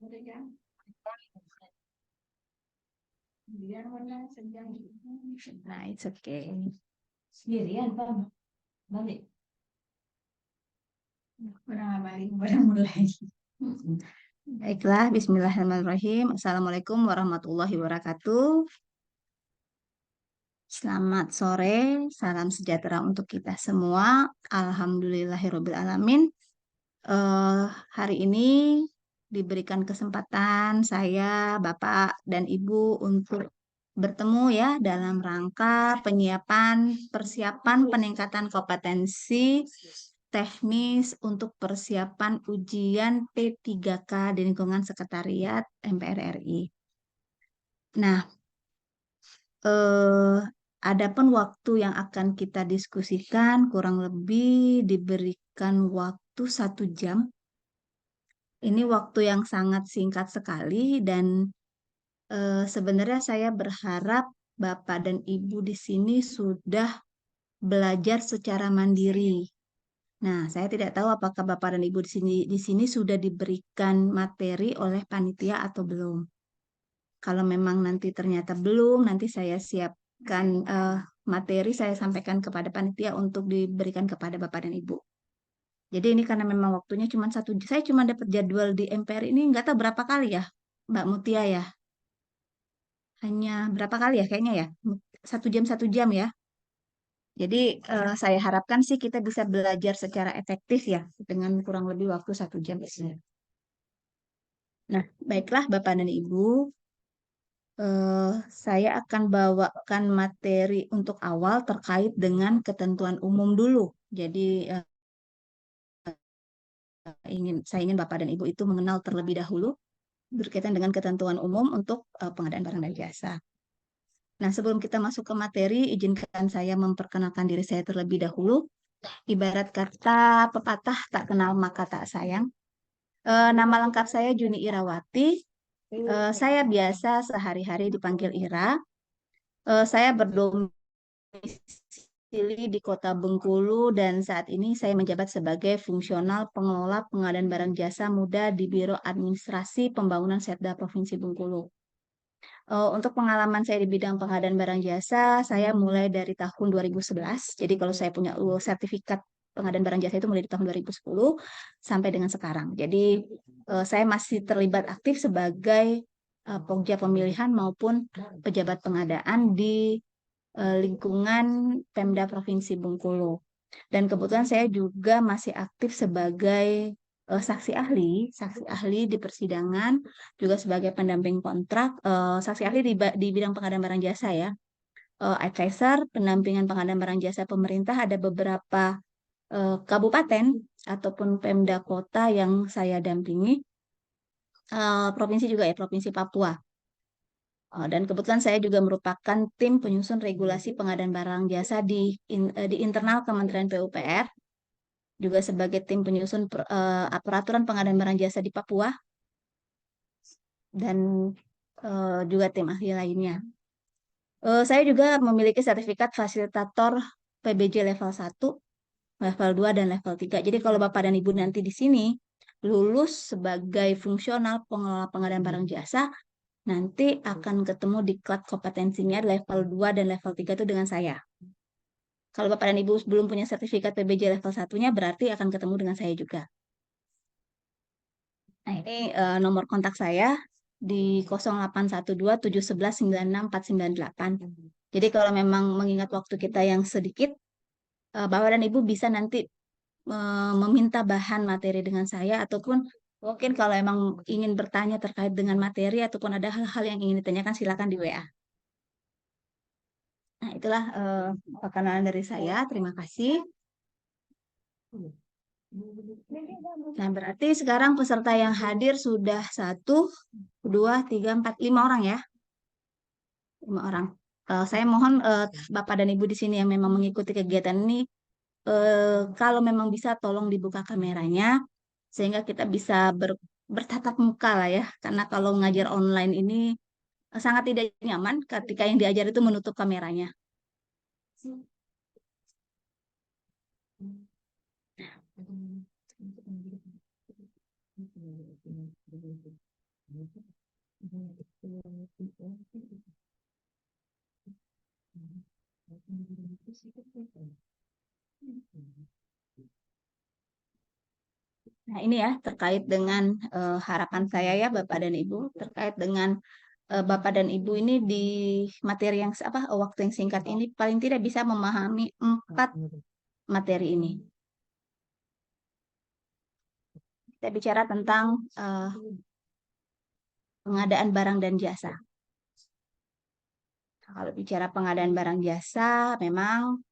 Udah kan? Biar mana sedang. Nah, it's okay. Sendirian, Pak. Balik. Udah balik, udah mulai. Baiklah, Bismillahirrahmanirrahim. Assalamualaikum warahmatullahi wabarakatuh. Selamat sore, salam sejahtera untuk kita semua. Alhamdulillahirabbil alamin. Hari ini diberikan kesempatan saya, Bapak dan Ibu untuk bertemu ya dalam rangka persiapan peningkatan kompetensi teknis untuk persiapan ujian P3K di lingkungan Sekretariat MPR RI. Nah, eh, adapun waktu yang akan kita diskusikan kurang lebih diberikan waktu 1 jam. Ini waktu yang sangat singkat sekali dan sebenarnya saya berharap Bapak dan Ibu di sini sudah belajar secara mandiri. Nah, saya tidak tahu apakah Bapak dan Ibu di sini sudah diberikan materi oleh panitia atau belum. Kalau memang nanti ternyata belum, nanti saya siapkan materi saya sampaikan kepada panitia untuk diberikan kepada Bapak dan Ibu. Jadi ini karena memang waktunya cuma saya cuma dapat jadwal di MPR ini nggak tahu berapa kali ya, Mbak Mutia ya. Hanya berapa kali ya kayaknya ya, 1 jam ya. Jadi saya harapkan sih kita bisa belajar secara efektif ya dengan kurang lebih waktu 1 jam. Nah, baiklah Bapak dan Ibu, saya akan bawakan materi untuk awal terkait dengan ketentuan umum dulu. Jadi saya ingin Bapak dan Ibu itu mengenal terlebih dahulu berkaitan dengan ketentuan umum untuk pengadaan barang dan jasa. Nah, sebelum kita masuk ke materi, izinkan saya memperkenalkan diri saya terlebih dahulu. Ibarat kata pepatah tak kenal maka tak sayang. Nama lengkap saya Juni Irawati. Saya biasa sehari-hari dipanggil Ira. Saya berdomisili di Kota Bengkulu dan saat ini saya menjabat sebagai fungsional pengelola pengadaan barang jasa muda di Biro Administrasi Pembangunan Setda Provinsi Bengkulu. Untuk pengalaman saya di bidang pengadaan barang jasa, saya mulai dari tahun 2011. Jadi kalau saya punya sertifikat pengadaan barang jasa itu mulai di tahun 2010 sampai dengan sekarang. Jadi saya masih terlibat aktif sebagai pokja pemilihan maupun pejabat pengadaan di lingkungan Pemda Provinsi Bengkulu. Dan kebetulan saya juga masih aktif sebagai saksi ahli di persidangan, juga sebagai pendamping kontrak, saksi ahli di bidang pengadaan barang jasa ya. Advisor, pendampingan pengadaan barang jasa pemerintah ada beberapa kabupaten ataupun Pemda kota yang saya dampingi, provinsi juga ya, Provinsi Papua. Dan kebetulan saya juga merupakan tim penyusun regulasi pengadaan barang jasa di internal Kementerian PUPR, juga sebagai tim penyusun peraturan pengadaan barang jasa di Papua, dan juga tim ahli lainnya. Saya juga memiliki sertifikat fasilitator PBJ level 1, level 2, dan level 3. Jadi kalau Bapak dan Ibu nanti di sini lulus sebagai fungsional pengelola pengadaan barang jasa, nanti akan ketemu di diklat kompetensinya level 2 dan level 3 itu dengan saya. Kalau Bapak dan Ibu belum punya sertifikat PBJ level 1-nya, berarti akan ketemu dengan saya juga. Nah, ini nomor kontak saya di 081271196498. Jadi kalau memang mengingat waktu kita yang sedikit, Bapak dan Ibu bisa nanti meminta bahan materi dengan saya, ataupun mungkin kalau emang ingin bertanya terkait dengan materi ataupun ada hal-hal yang ingin ditanyakan, silakan di WA. Nah, itulah perkenalan dari saya. Terima kasih. Nah, berarti sekarang peserta yang hadir sudah 1, 2, 3, 4, 5 orang ya. 5 orang. Saya mohon Bapak dan Ibu di sini yang memang mengikuti kegiatan ini, kalau memang bisa tolong dibuka kameranya sehingga kita bisa bertatap muka lah ya. Karena kalau ngajar online ini sangat tidak nyaman ketika yang diajar itu menutup kameranya. Nah, ini ya terkait dengan harapan saya ya Bapak dan Ibu terkait dengan Bapak dan Ibu ini di materi yang waktu yang singkat ini paling tidak bisa memahami 4 materi ini. Kita bicara tentang pengadaan barang dan jasa. Kalau bicara pengadaan barang jasa, memang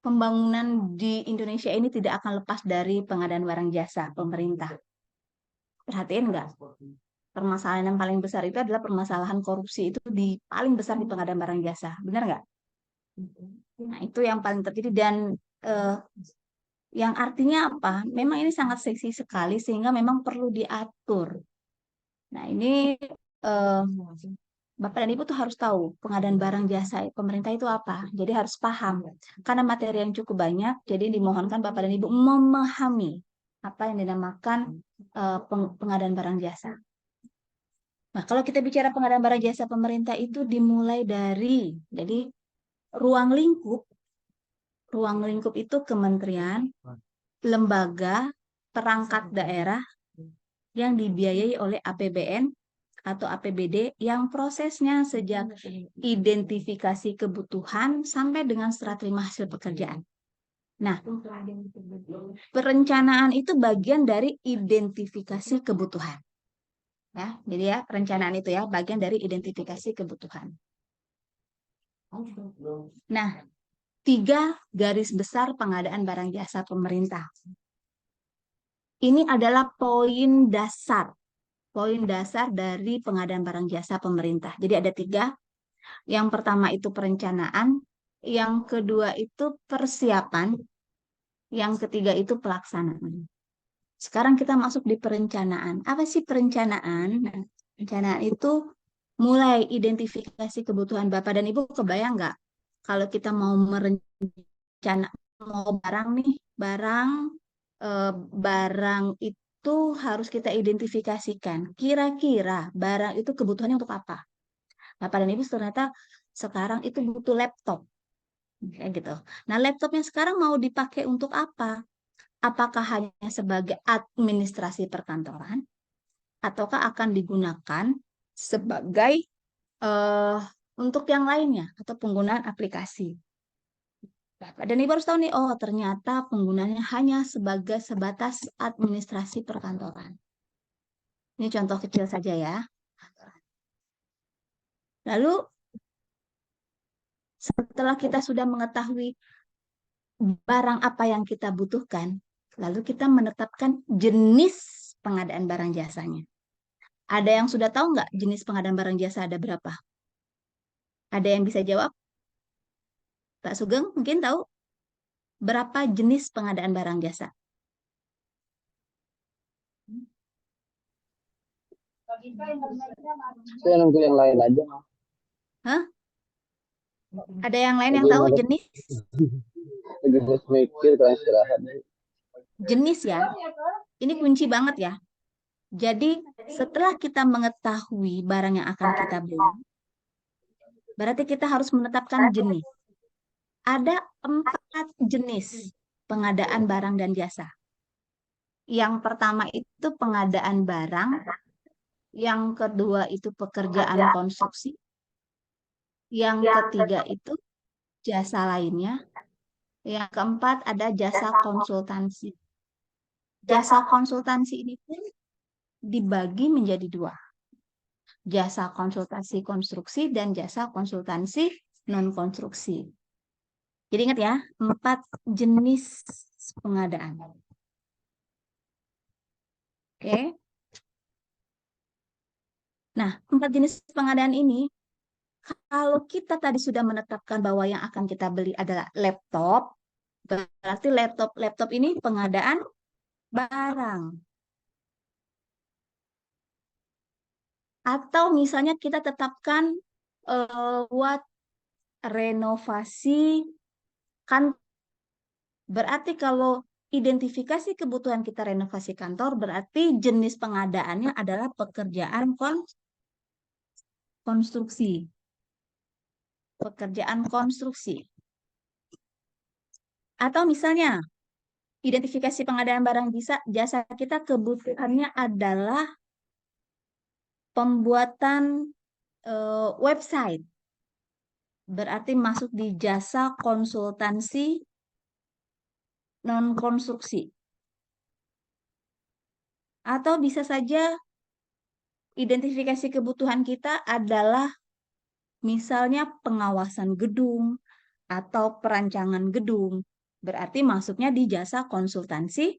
pembangunan di Indonesia ini tidak akan lepas dari pengadaan barang jasa pemerintah. Perhatiin nggak? Permasalahan yang paling besar itu adalah permasalahan korupsi itu paling besar di pengadaan barang jasa. Benar nggak? Nah, itu yang paling terjadi dan yang artinya apa? Memang ini sangat seksi sekali sehingga memang perlu diatur. Nah, ini Bapak dan Ibu tuh harus tahu pengadaan barang jasa pemerintah itu apa. Jadi harus paham. Karena materi yang cukup banyak, jadi dimohonkan Bapak dan Ibu memahami apa yang dinamakan pengadaan barang jasa. Nah, kalau kita bicara pengadaan barang jasa pemerintah itu dimulai dari, jadi ruang lingkup itu kementerian, lembaga, perangkat daerah yang dibiayai oleh APBN atau APBD yang prosesnya sejak identifikasi kebutuhan sampai dengan serah terima hasil pekerjaan. Nah, perencanaan itu bagian dari identifikasi kebutuhan. Ya, jadi ya perencanaan itu ya bagian dari identifikasi kebutuhan. Nah, 3 garis besar pengadaan barang jasa pemerintah. Ini adalah poin dasar dari pengadaan barang jasa pemerintah. Jadi ada 3. Yang pertama itu perencanaan, yang kedua itu persiapan, yang ketiga itu pelaksanaan. Sekarang kita masuk di perencanaan. Apa sih perencanaan? Nah, perencanaan itu mulai identifikasi kebutuhan Bapak dan Ibu. Kebayang nggak? Kalau kita mau mau barang nih, barang itu harus kita identifikasikan. Kira-kira barang itu kebutuhannya untuk apa? Bapak dan Ibu ternyata sekarang itu butuh laptop. Kayak gitu. Nah, laptopnya sekarang mau dipakai untuk apa? Apakah hanya sebagai administrasi perkantoran? Ataukah akan digunakan sebagai untuk yang lainnya atau penggunaan aplikasi? Dan Ibu harus tahu nih, oh ternyata penggunaannya hanya sebatas administrasi perkantoran. Ini contoh kecil saja ya. Lalu setelah kita sudah mengetahui barang apa yang kita butuhkan, lalu kita menetapkan jenis pengadaan barang jasanya. Ada yang sudah tahu nggak jenis pengadaan barang jasa ada berapa? Ada yang bisa jawab? Pak Sugeng mungkin tahu berapa jenis pengadaan barang jasa? Saya nunggu yang lain aja. Hah? Ada yang lain yang tahu jenis? Lagi harus mikir kalau istirahat. Jenis ya. Ini kunci banget ya. Jadi setelah kita mengetahui barang yang akan kita beli, berarti kita harus menetapkan jenis. Ada 4 jenis pengadaan barang dan jasa. Yang pertama itu pengadaan barang, yang kedua itu pekerjaan konstruksi, yang ketiga itu jasa lainnya, yang keempat ada jasa konsultansi. Jasa konsultansi ini pun dibagi menjadi 2. Jasa konsultasi konstruksi dan jasa konsultansi non-konstruksi. Jadi ingat ya, 4 jenis pengadaan. Oke. Nah, 4 jenis pengadaan ini, kalau kita tadi sudah menetapkan bahwa yang akan kita beli adalah laptop, berarti laptop ini pengadaan barang. Atau misalnya kita tetapkan buat renovasi kan, berarti kalau identifikasi kebutuhan kita renovasi kantor, berarti jenis pengadaannya adalah pekerjaan konstruksi. Pekerjaan konstruksi. Atau misalnya, identifikasi pengadaan barang jasa kita kebutuhannya adalah pembuatan website. Berarti masuk di jasa konsultansi non-konstruksi. Atau bisa saja identifikasi kebutuhan kita adalah misalnya pengawasan gedung atau perancangan gedung. Berarti masuknya di jasa konsultansi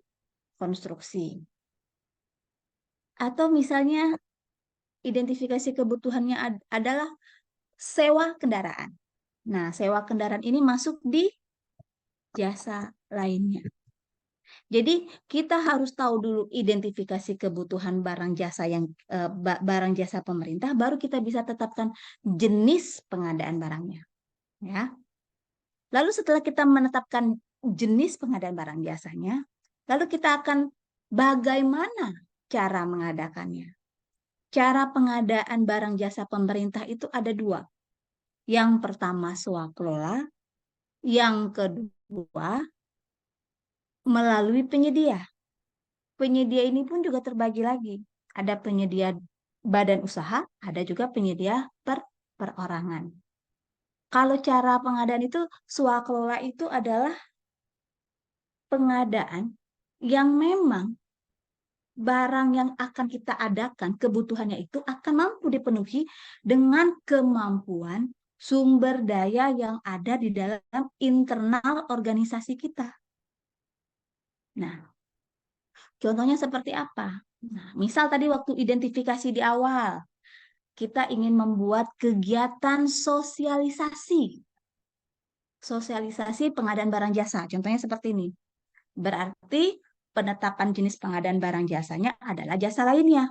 konstruksi. Atau misalnya identifikasi kebutuhannya adalah sewa kendaraan. Nah, sewa kendaraan ini masuk di jasa lainnya. Jadi kita harus tahu dulu identifikasi kebutuhan barang jasa pemerintah, baru kita bisa tetapkan jenis pengadaan barangnya. Ya. Lalu setelah kita menetapkan jenis pengadaan barang jasanya, lalu kita akan bagaimana cara mengadakannya. Cara pengadaan barang jasa pemerintah itu ada dua. Yang pertama swakelola, yang kedua melalui penyedia. Penyedia ini pun juga terbagi lagi. Ada penyedia badan usaha, ada juga penyedia perorangan. Kalau cara pengadaan itu, swakelola itu adalah pengadaan yang memang barang yang akan kita adakan, kebutuhannya itu akan mampu dipenuhi dengan kemampuan sumber daya yang ada di dalam internal organisasi kita. Nah, contohnya seperti apa? Nah, misal tadi waktu identifikasi di awal, kita ingin membuat kegiatan sosialisasi. Sosialisasi pengadaan barang jasa, contohnya seperti ini. Berarti penetapan jenis pengadaan barang jasanya adalah jasa lainnya.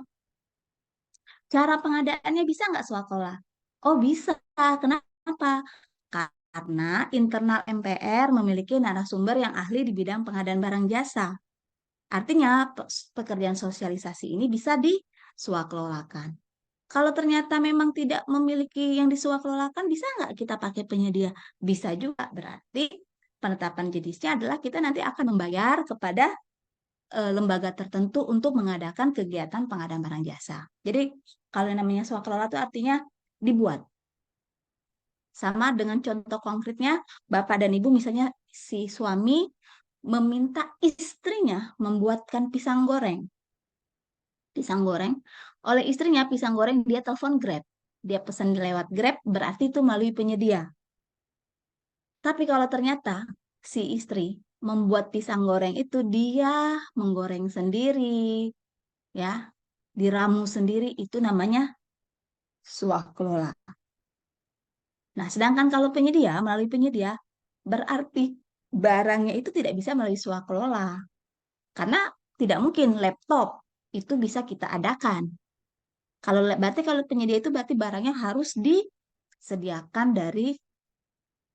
Cara pengadaannya bisa nggak swakelola? Oh bisa. Kenapa? Karena internal MPR memiliki narasumber yang ahli di bidang pengadaan barang jasa. Artinya pekerjaan sosialisasi ini bisa diswakelolakan. Kalau ternyata memang tidak memiliki yang diswakelolakan, bisa nggak kita pakai penyedia? Bisa juga. Berarti penetapan jenisnya adalah kita nanti akan membayar kepada lembaga tertentu untuk mengadakan kegiatan pengadaan barang jasa. Jadi kalau yang namanya swakelola itu artinya dibuat. Sama dengan contoh konkretnya, Bapak dan Ibu misalnya si suami meminta istrinya membuatkan pisang goreng. Pisang goreng. Oleh istrinya pisang goreng dia telepon Grab. Dia pesan lewat Grab berarti itu melalui penyedia. Tapi kalau ternyata si istri membuat pisang goreng itu dia menggoreng sendiri, ya, diramu sendiri, itu namanya swakelola. Nah, sedangkan kalau penyedia, melalui penyedia, berarti barangnya itu tidak bisa melalui swakelola. Karena tidak mungkin laptop itu bisa kita adakan. Berarti kalau penyedia itu berarti barangnya harus disediakan dari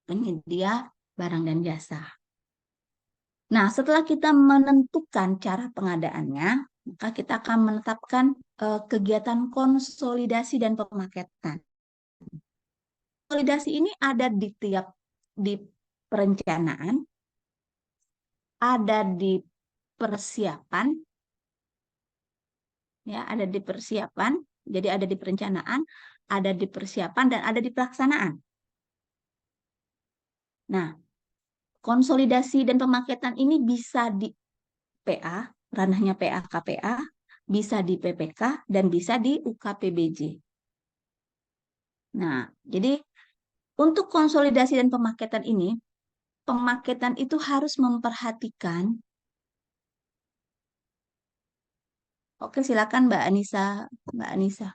penyedia barang dan jasa. Nah, setelah kita menentukan cara pengadaannya, maka kita akan menetapkan kegiatan konsolidasi dan pemaketan. Konsolidasi ini ada di perencanaan, ada di persiapan, ya, ada di persiapan, jadi ada di perencanaan, ada di persiapan, dan ada di pelaksanaan. Nah, konsolidasi dan pemaketan ini bisa di PA, ranahnya PA KPA, bisa di PPK, dan bisa di UKPBJ. Nah, jadi untuk konsolidasi dan pemaketan ini, pemaketan itu harus memperhatikan. Oke, silakan Mbak Anissa. Mbak Anissa.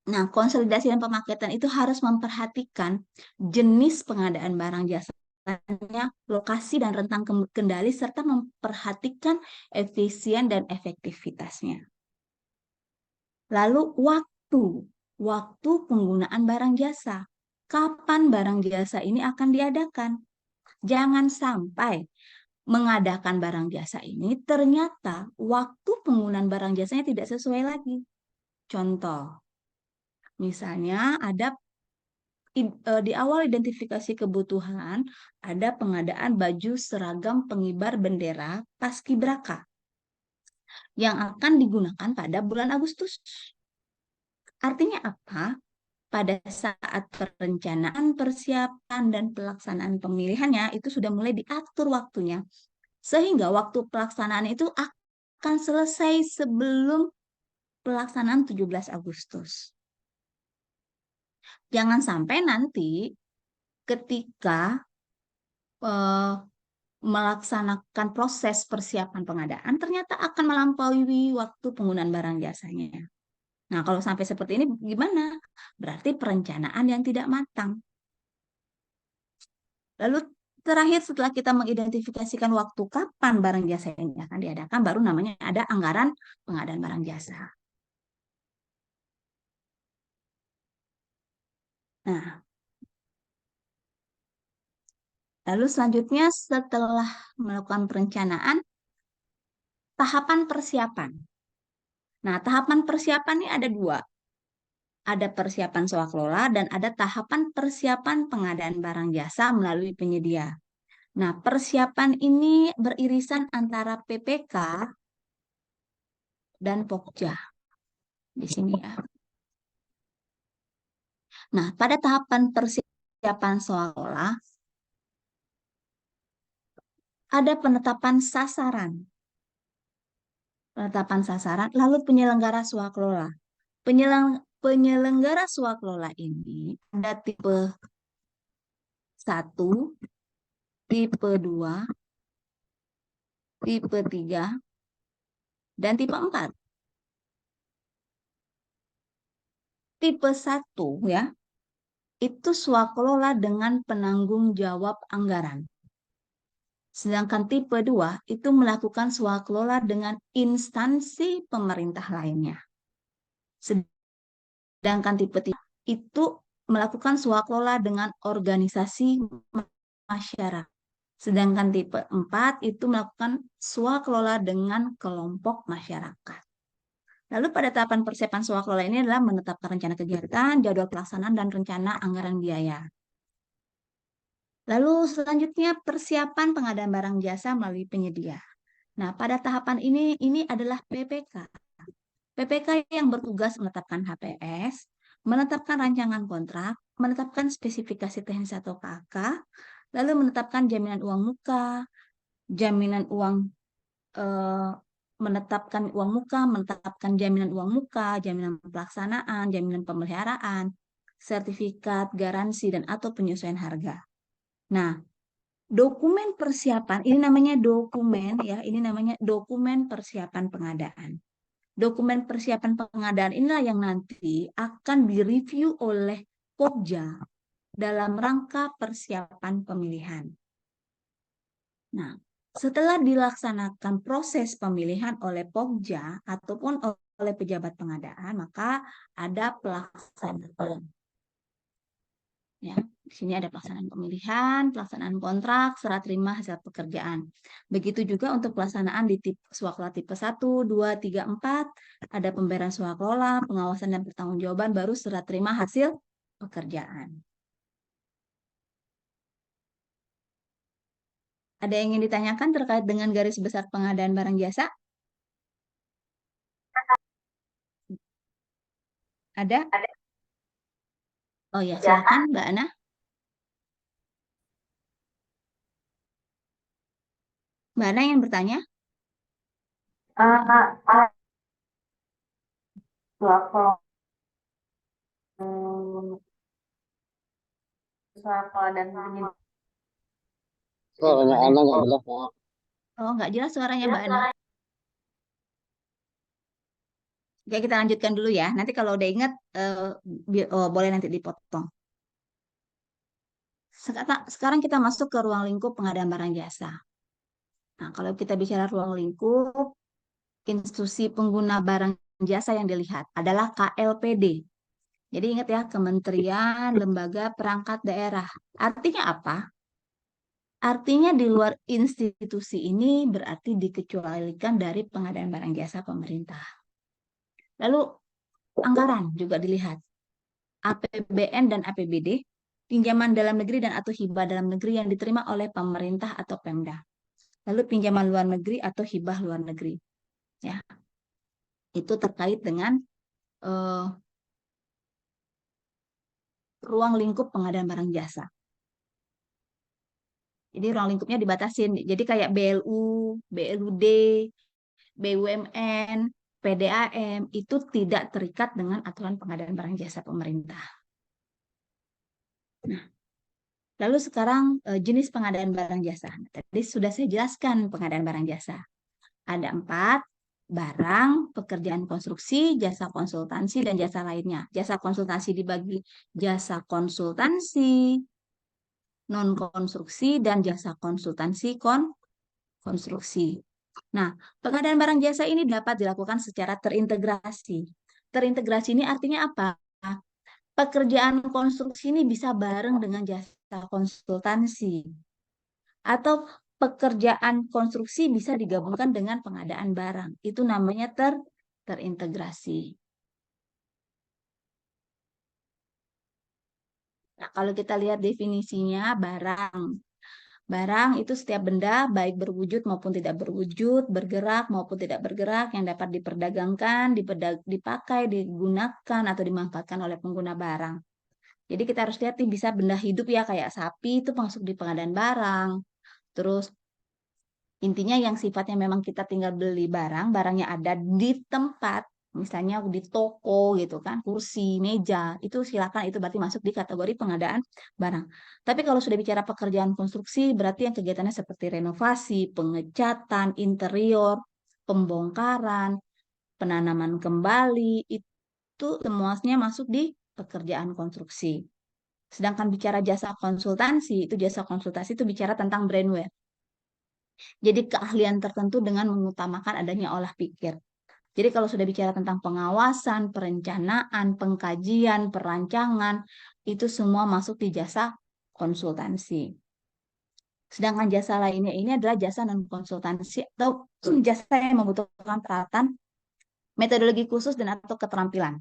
Nah, konsolidasi dan pemaketan itu harus memperhatikan jenis pengadaan barang jasanya, lokasi dan rentang kendali, serta memperhatikan efisien dan efektivitasnya. Lalu waktu penggunaan barang jasa. Kapan barang jasa ini akan diadakan? Jangan sampai mengadakan barang jasa ini, ternyata waktu penggunaan barang jasanya tidak sesuai lagi. Contoh, misalnya ada di awal identifikasi kebutuhan, ada pengadaan baju seragam pengibar bendera Paskibraka yang akan digunakan pada bulan Agustus. Artinya apa? Pada saat perencanaan, persiapan, dan pelaksanaan pemilihannya itu sudah mulai diatur waktunya. Sehingga waktu pelaksanaan itu akan selesai sebelum pelaksanaan 17 Agustus. Jangan sampai nanti ketika melaksanakan proses persiapan pengadaan ternyata akan melampaui waktu penggunaan barang jasanya. Nah, kalau sampai seperti ini gimana? Berarti perencanaan yang tidak matang. Lalu terakhir setelah kita mengidentifikasikan waktu kapan barang jasa ini akan diadakan, baru namanya ada anggaran pengadaan barang jasa. Nah, lalu selanjutnya setelah melakukan perencanaan, tahapan persiapan. Nah, tahapan persiapan ini ada dua. Ada persiapan swaklola dan ada tahapan persiapan pengadaan barang jasa melalui penyedia. Nah, persiapan ini beririsan antara PPK dan Pokja di sini ya. Nah, pada tahapan persiapan swaklola ada penetapan sasaran. Penetapan sasaran, lalu penyelenggara swaklola. Penyelenggara swaklola ini ada tipe 1, tipe 2, tipe 3, dan tipe 4. Tipe 1 ya, itu swaklola dengan penanggung jawab anggaran. Sedangkan tipe 2 itu melakukan swaklola dengan instansi pemerintah lainnya. Sedangkan tipe 3 itu melakukan swaklola dengan organisasi masyarakat. Sedangkan tipe 4 itu melakukan swaklola dengan kelompok masyarakat. Lalu pada tahapan persiapan swaklola ini adalah menetapkan rencana kegiatan, jadwal pelaksanaan, dan rencana anggaran biaya. Lalu selanjutnya persiapan pengadaan barang jasa melalui penyedia. Nah, pada tahapan ini adalah PPK. PPK yang bertugas menetapkan HPS, menetapkan rancangan kontrak, menetapkan spesifikasi teknis atau KK, lalu menetapkan jaminan uang muka, jaminan uang menetapkan uang muka, menetapkan jaminan uang muka, jaminan pelaksanaan, jaminan pemeliharaan, sertifikat, garansi, dan atau penyesuaian harga. Nah, dokumen persiapan ini namanya dokumen ya, ini namanya dokumen persiapan pengadaan. Dokumen persiapan pengadaan inilah yang nanti akan direview oleh Pokja dalam rangka persiapan pemilihan. Nah, setelah dilaksanakan proses pemilihan oleh Pokja ataupun oleh pejabat pengadaan, maka ada pelaksanaan. Ya, di sini ada pelaksanaan pemilihan, pelaksanaan kontrak, serah terima hasil pekerjaan. Begitu juga untuk pelaksanaan di swaklola tipe 1, 2, 3, 4, ada pembayaran swaklola, pengawasan dan pertanggungjawaban, baru serah terima hasil pekerjaan. Ada yang ingin ditanyakan terkait dengan garis besar pengadaan barang jasa? Ada? Oh ya, silakan Mbak Ana. Mbak Ana yang bertanya? Dan Suaranya Ana nggak jelas, maaf. Oh, nggak jelas suaranya Mbak Ana. Oke, kita lanjutkan dulu ya. Nanti kalau udah ingat, boleh nanti dipotong. Sekarang kita masuk ke ruang lingkup pengadaan barang jasa. Nah, kalau kita bicara ruang lingkup, institusi pengguna barang jasa yang dilihat adalah KLPD. Jadi ingat ya, Kementerian Lembaga Perangkat Daerah. Artinya apa? Artinya di luar institusi ini berarti dikecualikan dari pengadaan barang jasa pemerintah. Lalu anggaran juga dilihat. APBN dan APBD, pinjaman dalam negeri dan atau hibah dalam negeri yang diterima oleh pemerintah atau Pemda. Lalu pinjaman luar negeri atau hibah luar negeri. Ya, itu terkait dengan uh, ruang lingkup pengadaan barang jasa. Jadi ruang lingkupnya dibatasin. Jadi kayak BLU, BLUD, BUMN, PDAM itu tidak terikat dengan aturan pengadaan barang jasa pemerintah. Nah, lalu sekarang jenis pengadaan barang jasa. Tadi sudah saya jelaskan pengadaan barang jasa. Ada 4, barang, pekerjaan konstruksi, jasa konsultansi, dan jasa lainnya. Jasa konsultansi dibagi jasa konsultansi, non-konstruksi, dan jasa konsultansi konstruksi. Nah, pengadaan barang jasa ini dapat dilakukan secara terintegrasi. Terintegrasi ini artinya apa? Pekerjaan konstruksi ini bisa bareng dengan jasa konsultansi. Atau pekerjaan konstruksi bisa digabungkan dengan pengadaan barang. Itu namanya terintegrasi. Nah, kalau kita lihat definisinya barang. Barang itu setiap benda baik berwujud maupun tidak berwujud, bergerak maupun tidak bergerak yang dapat diperdagangkan, dipakai, digunakan atau dimanfaatkan oleh pengguna barang. Jadi kita harus lihat nih bisa benda hidup ya kayak sapi itu masuk di pengadaan barang. Terus intinya yang sifatnya memang kita tinggal beli barang, barangnya ada di tempat, misalnya di toko gitu kan, kursi, meja, itu silakan itu berarti masuk di kategori pengadaan barang. Tapi kalau sudah bicara pekerjaan konstruksi, berarti yang kegiatannya seperti renovasi, pengecatan, interior, pembongkaran, penanaman kembali, itu semuanya masuk di pekerjaan konstruksi. Sedangkan bicara jasa konsultansi, itu jasa konsultasi itu bicara tentang brainware. Jadi keahlian tertentu dengan mengutamakan adanya olah pikir. Jadi kalau sudah bicara tentang pengawasan, perencanaan, pengkajian, perancangan, itu semua masuk di jasa konsultansi. Sedangkan jasa lainnya ini adalah jasa non konsultansi atau jasa yang membutuhkan peralatan, metodologi khusus dan atau keterampilan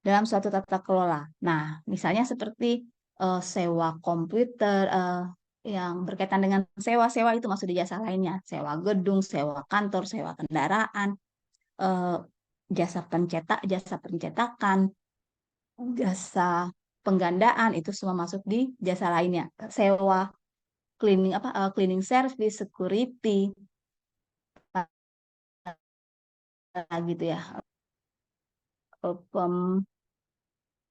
dalam suatu tata kelola. Nah, misalnya seperti sewa komputer, yang berkaitan dengan sewa-sewa itu masuk di jasa lainnya, sewa gedung, sewa kantor, sewa kendaraan, eh, jasa pencetakan, jasa penggandaan itu semua masuk di jasa lainnya. Sewa cleaning service, security, gitu ya.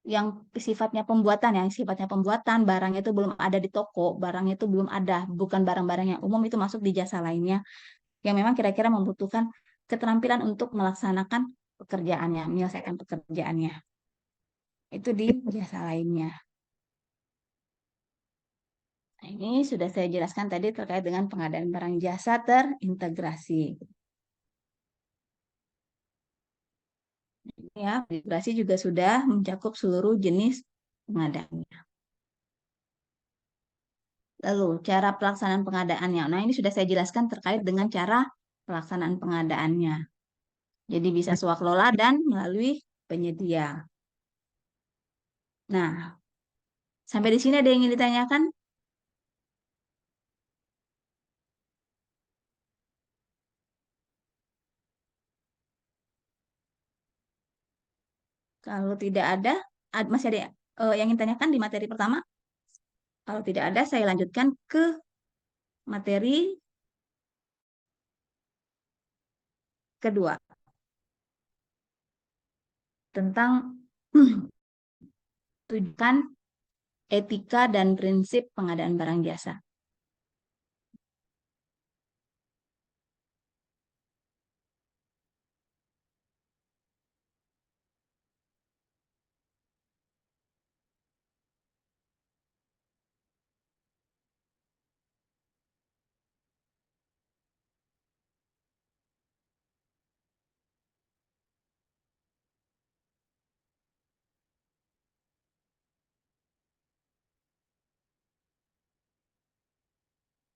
Yang sifatnya pembuatan yang sifatnya pembuatan barangnya itu belum ada di toko, barangnya itu belum ada, bukan barang-barang yang umum itu masuk di jasa lainnya yang memang kira-kira membutuhkan keterampilan untuk melaksanakan pekerjaannya, menyelesaikan pekerjaannya. Itu di jasa lainnya. Nah, ini sudah saya jelaskan tadi terkait dengan pengadaan barang jasa terintegrasi. Ya, integrasi juga sudah mencakup seluruh jenis pengadaan. Lalu, cara pelaksanaan pengadaannya. Nah, ini sudah saya jelaskan terkait dengan cara pelaksanaan pengadaannya. Jadi bisa swaklola dan melalui penyedia. Nah, sampai di sini ada yang ingin ditanyakan? Kalau tidak ada, masih ada yang ingin tanyakan di materi pertama? Kalau tidak ada, saya lanjutkan ke materi kedua tentang tujuan etika dan prinsip pengadaan barang jasa.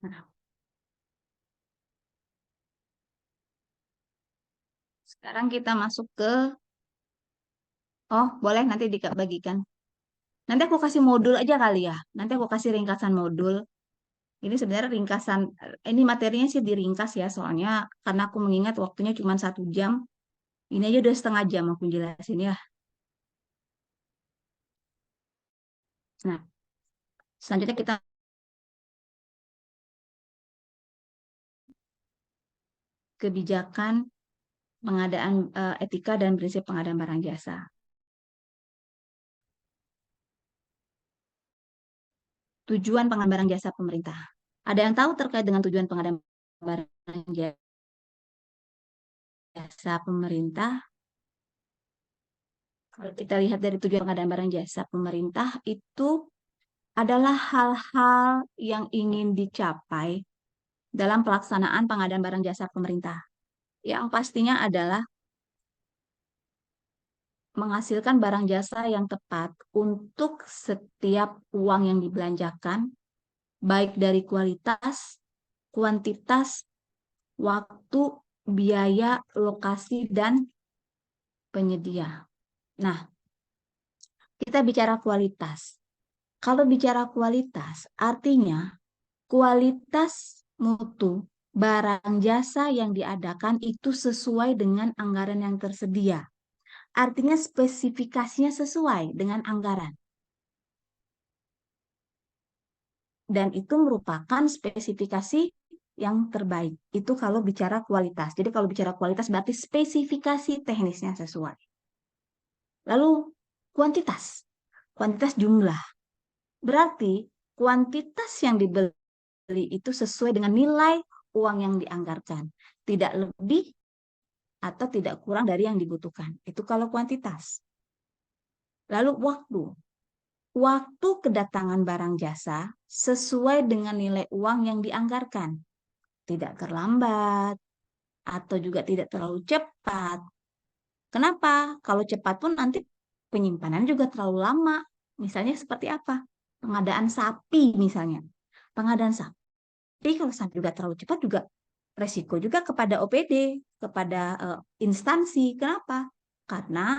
Nah, sekarang kita masuk ke, oh boleh nanti dibagikan. Nanti aku kasih modul aja kali ya. Nanti aku kasih ringkasan modul. Ini sebenarnya ringkasan, ini materinya sih diringkas ya, soalnya karena aku mengingat waktunya cuma 1 jam. Ini aja udah setengah jam aku jelasin ya. Nah, selanjutnya kita kebijakan pengadaan etika dan prinsip pengadaan barang jasa. Tujuan pengadaan barang jasa pemerintah. Ada yang tahu terkait dengan tujuan pengadaan barang jasa pemerintah? Kalau kita lihat dari tujuan pengadaan barang jasa pemerintah itu adalah hal-hal yang ingin dicapai dalam pelaksanaan pengadaan barang jasa pemerintah. Yang pastinya adalah menghasilkan barang jasa yang tepat untuk setiap uang yang dibelanjakan, baik dari kualitas, kuantitas, waktu, biaya, lokasi, dan penyedia. Nah, kita bicara kualitas. Kalau bicara kualitas, artinya kualitas mutu barang jasa yang diadakan itu sesuai dengan anggaran yang tersedia. Artinya spesifikasinya sesuai dengan anggaran. Dan itu merupakan spesifikasi yang terbaik. Itu kalau bicara kualitas. Jadi kalau bicara kualitas berarti spesifikasi teknisnya sesuai. Lalu kuantitas. Kuantitas jumlah. Berarti kuantitas yang dibeli itu sesuai dengan nilai uang yang dianggarkan. Tidak lebih atau tidak kurang dari yang dibutuhkan. Itu kalau kuantitas. Lalu waktu. Waktu kedatangan barang jasa sesuai dengan nilai uang yang dianggarkan. Tidak terlambat atau juga tidak terlalu cepat. Kenapa? Kalau cepat pun nanti penyimpanan juga terlalu lama. Misalnya seperti apa? Pengadaan sapi misalnya. Pengadaan sapi kalau sapi juga terlalu cepat juga resiko juga kepada OPD, kepada instansi. Kenapa? Karena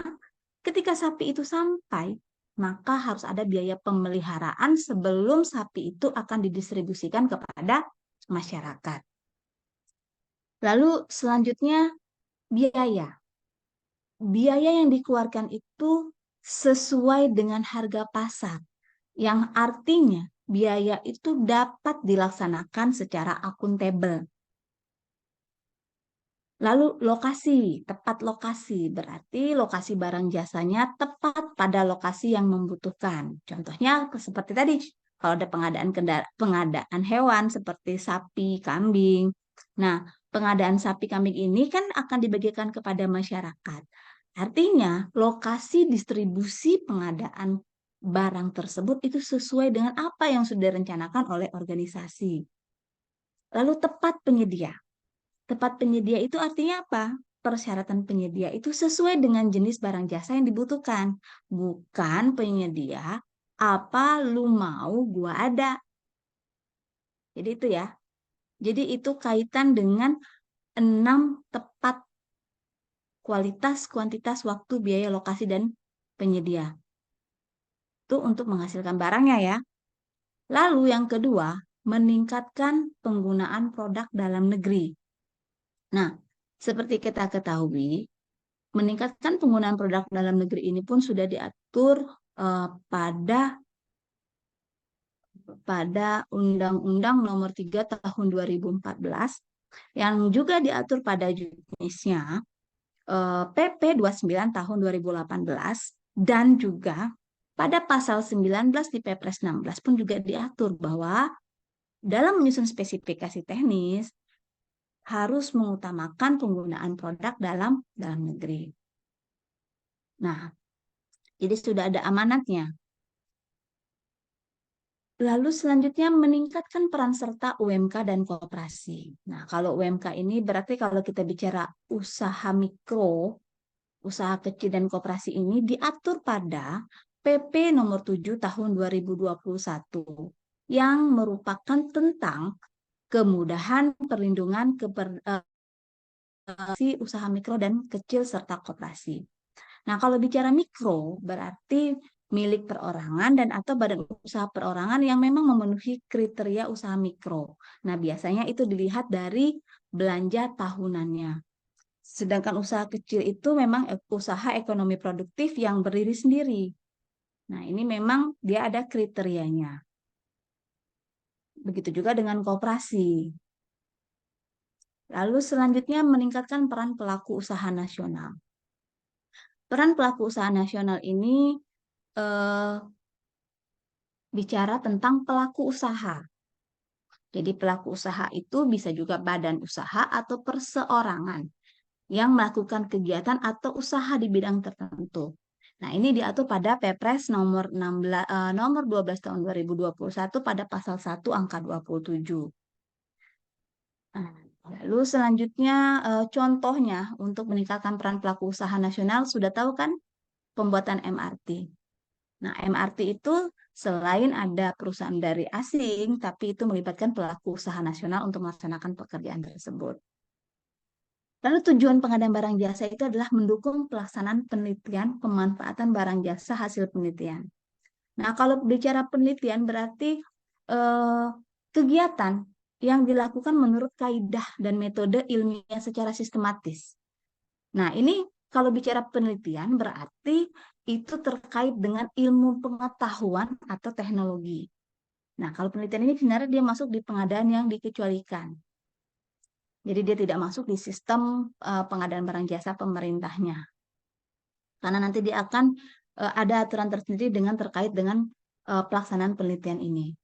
ketika sapi itu sampai, maka harus ada biaya pemeliharaan sebelum sapi itu akan didistribusikan kepada masyarakat. Lalu selanjutnya biaya. Biaya yang dikeluarkan itu sesuai dengan harga pasar, yang artinya biaya itu dapat dilaksanakan secara akuntabel. Lalu lokasi, tepat lokasi, berarti lokasi barang jasanya tepat pada lokasi yang membutuhkan. Contohnya seperti tadi, kalau ada pengadaan hewan seperti sapi, kambing. Nah, pengadaan sapi, kambing ini kan akan dibagikan kepada masyarakat. Artinya, lokasi distribusi pengadaan barang tersebut itu sesuai dengan apa yang sudah direncanakan oleh organisasi. Lalu tepat penyedia. Tepat penyedia itu artinya apa? Persyaratan penyedia itu sesuai dengan jenis barang jasa yang dibutuhkan. Bukan penyedia, apa lu mau gua ada. Jadi itu ya. Jadi itu kaitan dengan 6 tepat kualitas, kuantitas, waktu, biaya, lokasi, dan penyedia. Itu untuk menghasilkan barangnya ya. Lalu yang kedua, meningkatkan penggunaan produk dalam negeri. Nah, seperti kita ketahui, meningkatkan penggunaan produk dalam negeri ini pun sudah diatur pada Undang-Undang Nomor 3 Tahun 2014 yang juga diatur pada jenisnya PP 29 Tahun 2018 dan juga pada pasal 19 di Perpres 16 pun juga diatur bahwa dalam menyusun spesifikasi teknis harus mengutamakan penggunaan produk dalam negeri. Nah, jadi sudah ada amanatnya. Lalu selanjutnya meningkatkan peran serta UMK dan koperasi. Nah, kalau UMK ini berarti kalau kita bicara usaha mikro, usaha kecil dan koperasi ini diatur pada PP nomor 7 tahun 2021 yang merupakan tentang kemudahan, perlindungan, usaha mikro dan kecil serta koperasi. Nah, kalau bicara mikro berarti milik perorangan dan atau badan usaha perorangan yang memang memenuhi kriteria usaha mikro. Nah, biasanya itu dilihat dari belanja tahunannya. Sedangkan usaha kecil itu memang usaha ekonomi produktif yang berdiri sendiri. Nah, ini memang dia ada kriterianya. Begitu juga dengan koperasi. Lalu selanjutnya meningkatkan peran pelaku usaha nasional. Peran pelaku usaha nasional ini bicara tentang pelaku usaha. Jadi pelaku usaha itu bisa juga badan usaha atau perseorangan yang melakukan kegiatan atau usaha di bidang tertentu. Nah, ini diatur pada Perpres nomor 12 tahun 2021 pada pasal 1 angka 27. Nah, lalu selanjutnya contohnya untuk meningkatkan peran pelaku usaha nasional sudah tahu kan pembuatan MRT. Nah, MRT itu selain ada perusahaan dari asing, tapi itu melibatkan pelaku usaha nasional untuk melaksanakan pekerjaan tersebut. Lalu tujuan pengadaan barang jasa itu adalah mendukung pelaksanaan penelitian pemanfaatan barang jasa hasil penelitian. Nah, kalau bicara penelitian berarti kegiatan yang dilakukan menurut kaidah dan metode ilmiah secara sistematis. Nah, ini kalau bicara penelitian berarti itu terkait dengan ilmu pengetahuan atau teknologi. Nah, kalau penelitian ini sebenarnya dia masuk di pengadaan yang dikecualikan. Jadi dia tidak masuk di sistem pengadaan barang jasa pemerintahnya. Karena nanti dia akan ada aturan tersendiri dengan terkait dengan pelaksanaan penelitian ini.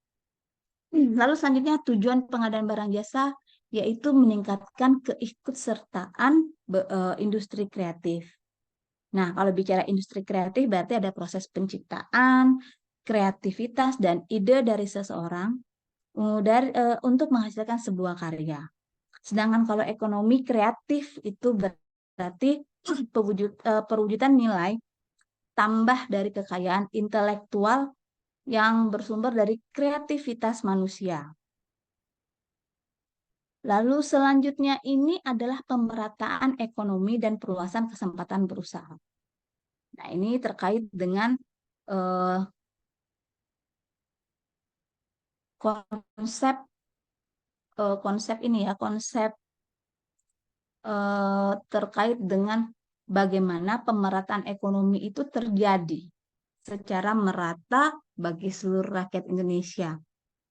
Lalu selanjutnya tujuan pengadaan barang jasa yaitu meningkatkan keikutsertaan industri kreatif. Nah, kalau bicara industri kreatif berarti ada proses penciptaan, kreativitas, dan ide dari seseorang untuk menghasilkan sebuah karya. Sedangkan kalau ekonomi kreatif itu berarti perwujudan nilai tambah dari kekayaan intelektual yang bersumber dari kreativitas manusia. Lalu selanjutnya ini adalah pemerataan ekonomi dan perluasan kesempatan berusaha. Nah, ini terkait dengan konsep terkait dengan bagaimana pemerataan ekonomi itu terjadi secara merata bagi seluruh rakyat Indonesia.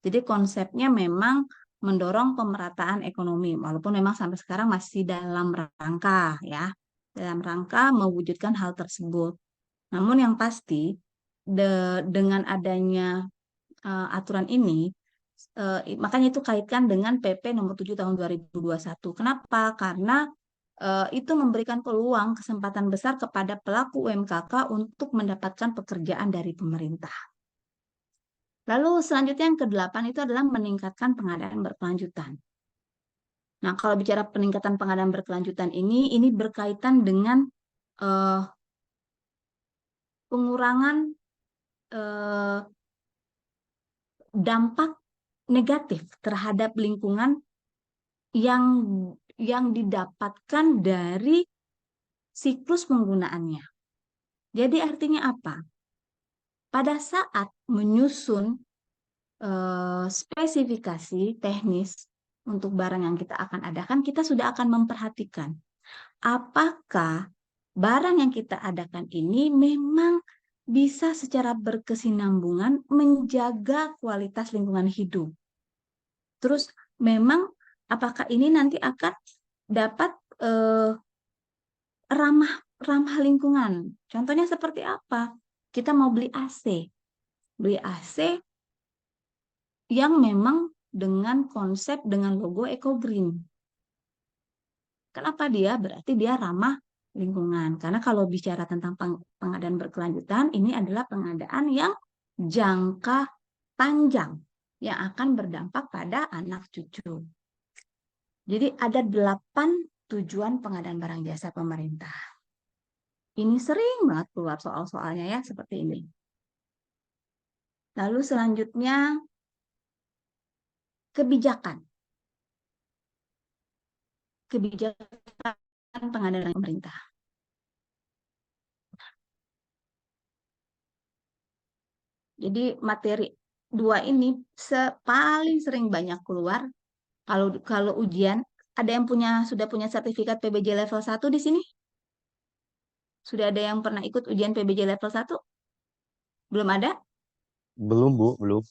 Jadi konsepnya memang mendorong pemerataan ekonomi, walaupun memang sampai sekarang masih dalam rangka mewujudkan hal tersebut. Namun yang pasti dengan adanya aturan ini, makanya itu kaitkan dengan PP nomor 7 tahun 2021. Kenapa? Karena itu memberikan peluang kesempatan besar kepada pelaku UMKK untuk mendapatkan pekerjaan dari pemerintah. Lalu selanjutnya yang ke-8 itu adalah meningkatkan pengadaan berkelanjutan. Nah, kalau bicara peningkatan pengadaan berkelanjutan ini berkaitan dengan pengurangan dampak negatif terhadap lingkungan yang didapatkan dari siklus penggunaannya. Jadi artinya apa? Pada saat menyusun spesifikasi teknis untuk barang yang kita akan adakan, kita sudah akan memperhatikan apakah barang yang kita adakan ini memang bisa secara berkesinambungan menjaga kualitas lingkungan hidup. Terus memang apakah ini nanti akan dapat ramah lingkungan. Contohnya seperti apa? Kita mau beli AC. Beli AC yang memang dengan konsep dengan logo Eco Green. Kenapa dia? Berarti dia ramah lingkungan. Karena kalau bicara tentang pengadaan berkelanjutan, ini adalah pengadaan yang jangka panjang yang akan berdampak pada anak cucu. Jadi ada 8 tujuan pengadaan barang jasa pemerintah. Ini sering banget keluar soal-soalnya ya, seperti ini. Lalu selanjutnya, kebijakan. kebijakan pengadaan pemerintah. Jadi materi dua ini paling sering banyak keluar kalau kalau ujian. Ada yang sudah punya sertifikat PBJ level 1 di sini? Sudah ada yang pernah ikut ujian PBJ level 1? Belum ada? Belum, Bu, belum.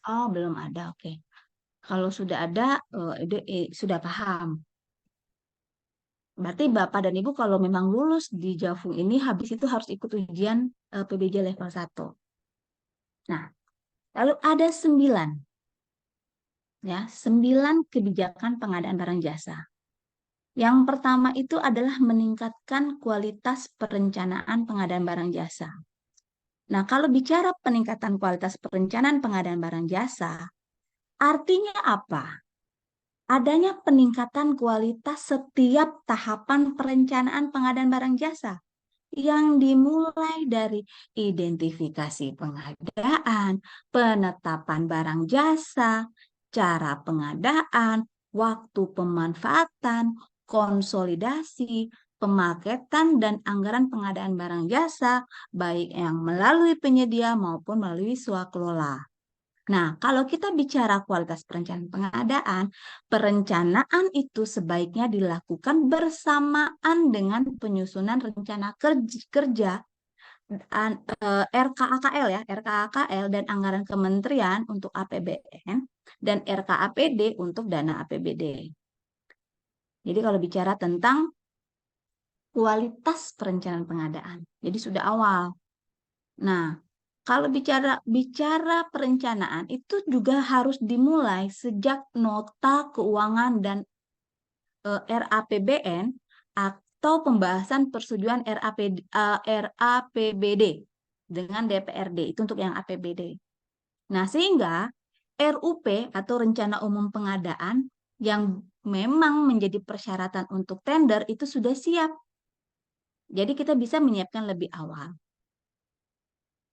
Oh, belum ada. Oke. Kalau sudah ada, sudah paham. Berarti Bapak dan Ibu kalau memang lulus di Javung ini, habis itu harus ikut ujian PBJ level 1. Nah, lalu ada 9. Ya, 9 kebijakan pengadaan barang jasa. Yang pertama itu adalah meningkatkan kualitas perencanaan pengadaan barang jasa. Nah, kalau bicara peningkatan kualitas perencanaan pengadaan barang jasa, artinya apa? Adanya peningkatan kualitas setiap tahapan perencanaan pengadaan barang jasa yang dimulai dari identifikasi pengadaan, penetapan barang jasa, cara pengadaan, waktu pemanfaatan, konsolidasi, pemaketan, dan anggaran pengadaan barang jasa, baik yang melalui penyedia maupun melalui swakelola. Nah, kalau kita bicara kualitas perencanaan pengadaan, perencanaan itu sebaiknya dilakukan bersamaan dengan penyusunan rencana kerja RKAKL ya, RKAKL dan anggaran kementerian untuk APBN dan RKAPD untuk dana APBD. Jadi kalau bicara tentang kualitas perencanaan pengadaan, jadi sudah awal. Nah, kalau bicara perencanaan itu juga harus dimulai sejak nota keuangan dan RAPBN atau pembahasan persetujuan RAPBD dengan DPRD, itu untuk yang APBD. Nah, sehingga RUP atau Rencana Umum Pengadaan yang memang menjadi persyaratan untuk tender itu sudah siap. Jadi kita bisa menyiapkan lebih awal.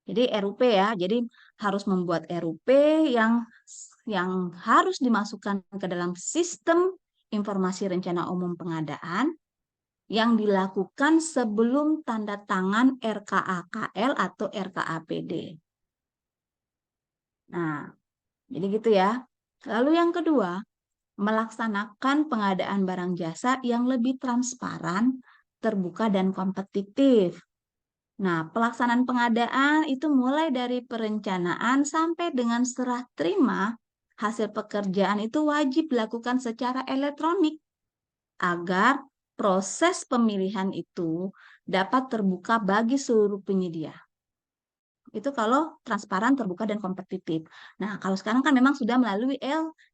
Jadi RUP ya, jadi harus membuat RUP yang harus dimasukkan ke dalam sistem informasi rencana umum pengadaan yang dilakukan sebelum tanda tangan RKAKL atau RKAPD. Nah, jadi gitu ya. Lalu yang kedua, melaksanakan pengadaan barang jasa yang lebih transparan, terbuka, dan kompetitif. Nah, pelaksanaan pengadaan itu mulai dari perencanaan sampai dengan serah terima hasil pekerjaan itu wajib dilakukan secara elektronik agar proses pemilihan itu dapat terbuka bagi seluruh penyedia. Itu kalau transparan, terbuka, dan kompetitif. Nah, kalau sekarang kan memang sudah melalui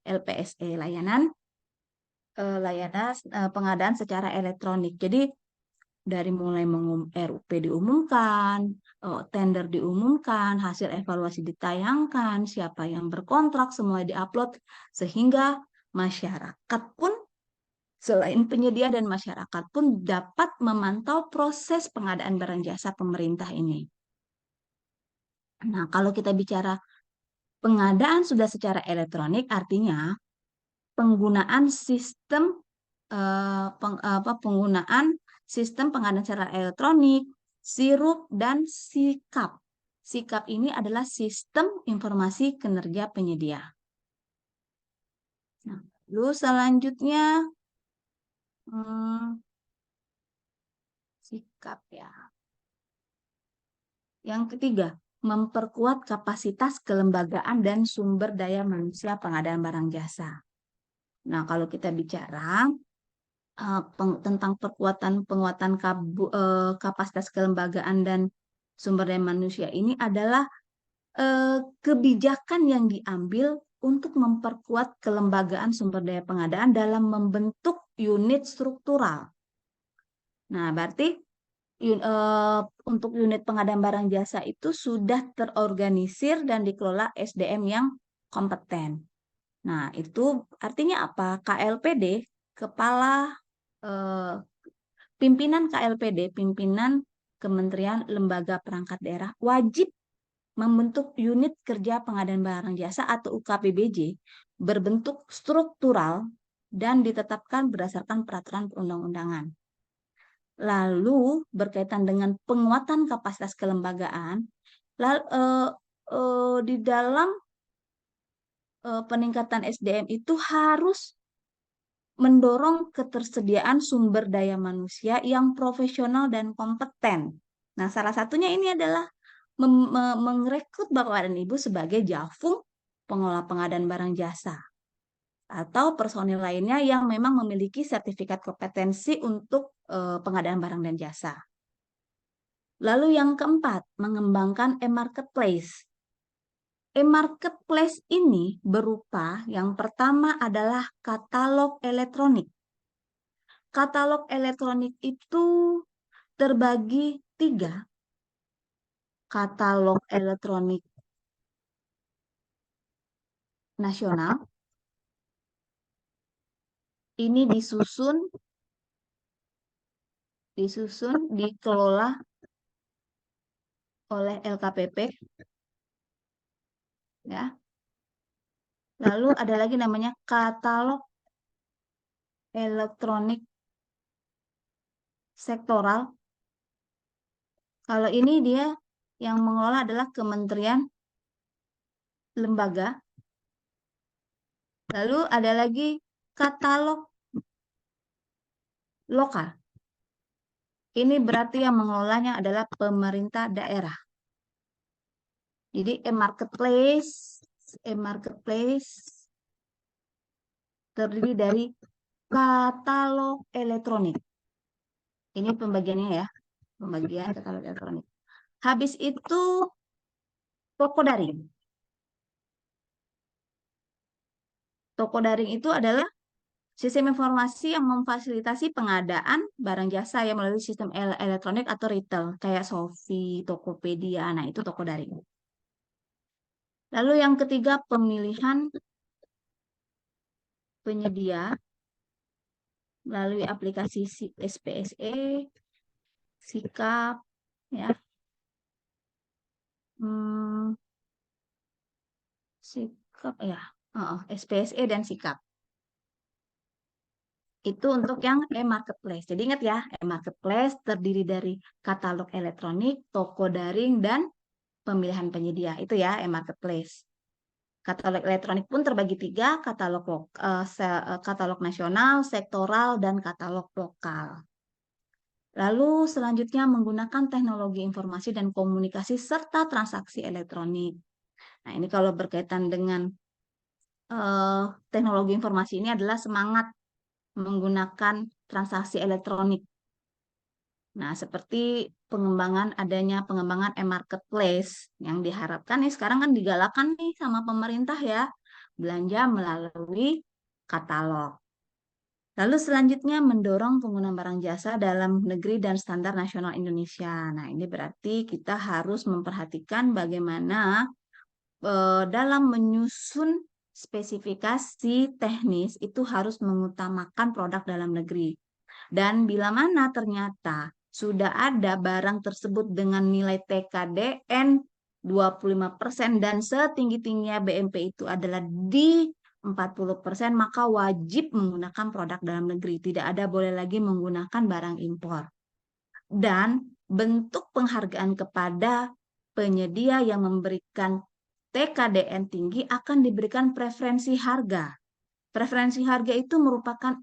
LPSE, layanan pengadaan secara elektronik. Jadi dari mulai RUP diumumkan, tender diumumkan, hasil evaluasi ditayangkan, siapa yang berkontrak, semua diupload, sehingga masyarakat pun, selain penyedia dan masyarakat pun dapat memantau proses pengadaan barang jasa pemerintah ini. Nah, kalau kita bicara pengadaan sudah secara elektronik, artinya penggunaan sistem penggunaan sistem pengadaan secara elektronik, SIRUP, dan SIKAP. SIKAP ini adalah sistem informasi kinerja penyedia. Nah, lalu selanjutnya SIKAP ya. Yang ketiga, memperkuat kapasitas kelembagaan dan sumber daya manusia pengadaan barang jasa. Nah, kalau kita bicara tentang penguatan kapasitas kelembagaan dan sumber daya manusia ini adalah kebijakan yang diambil untuk memperkuat kelembagaan sumber daya pengadaan dalam membentuk unit struktural. Nah, berarti untuk unit pengadaan barang jasa itu sudah terorganisir dan dikelola SDM yang kompeten. Nah, itu artinya apa? KLPD, Kepala pimpinan KLPD, pimpinan Kementerian Lembaga Perangkat Daerah, wajib membentuk unit kerja pengadaan barang jasa atau UKPBJ berbentuk struktural dan ditetapkan berdasarkan peraturan perundang-undangan. Lalu berkaitan dengan penguatan kapasitas kelembagaan, di dalam peningkatan SDM itu harus mendorong ketersediaan sumber daya manusia yang profesional dan kompeten. Nah, salah satunya ini adalah merekrut Bapak dan Ibu sebagai JAFUM, pengelola pengadaan barang jasa, atau personil lainnya yang memang memiliki sertifikat kompetensi untuk pengadaan barang dan jasa. Lalu yang keempat, mengembangkan e-marketplace. E-marketplace ini berupa yang pertama adalah katalog elektronik. Katalog elektronik itu terbagi 3. Katalog elektronik nasional. Ini dikelola oleh LKPP. Ya. Lalu ada lagi namanya katalog elektronik sektoral. Kalau ini dia yang mengelola adalah kementerian lembaga. Lalu ada lagi katalog lokal. Ini berarti yang mengelolanya adalah pemerintah daerah. Jadi e-marketplace terdiri dari katalog elektronik. Ini pembagiannya ya, pembagian katalog elektronik. Habis itu toko daring. Toko daring itu adalah sistem informasi yang memfasilitasi pengadaan barang jasa yang melalui sistem elektronik atau retail, kayak Shopee, Tokopedia. Nah, itu toko daring. Lalu yang ketiga, pemilihan penyedia melalui aplikasi SPSE, Sikap, ya. Sikap ya, SPSE dan Sikap. Itu untuk yang e-marketplace. Jadi ingat ya, e-marketplace terdiri dari katalog elektronik, toko daring, dan pemilihan penyedia. Itu ya e-marketplace. Katalog elektronik pun terbagi 3, katalog nasional, sektoral, dan katalog lokal. Lalu selanjutnya menggunakan teknologi informasi dan komunikasi serta transaksi elektronik. Nah, ini kalau berkaitan dengan teknologi informasi ini adalah semangat menggunakan transaksi elektronik. Nah, seperti adanya pengembangan e-marketplace yang diharapkan nih sekarang kan digalakan nih sama pemerintah ya, belanja melalui katalog. Lalu selanjutnya mendorong penggunaan barang jasa dalam negeri dan standar nasional Indonesia. Nah, ini berarti kita harus memperhatikan bagaimana dalam menyusun spesifikasi teknis itu harus mengutamakan produk dalam negeri. Dan bila mana ternyata sudah ada barang tersebut dengan nilai TKDN 25% dan setinggi-tingginya BMP itu adalah di 40%, maka wajib menggunakan produk dalam negeri. Tidak ada boleh lagi menggunakan barang impor. Dan bentuk penghargaan kepada penyedia yang memberikan TKDN tinggi akan diberikan preferensi harga. Preferensi harga itu merupakan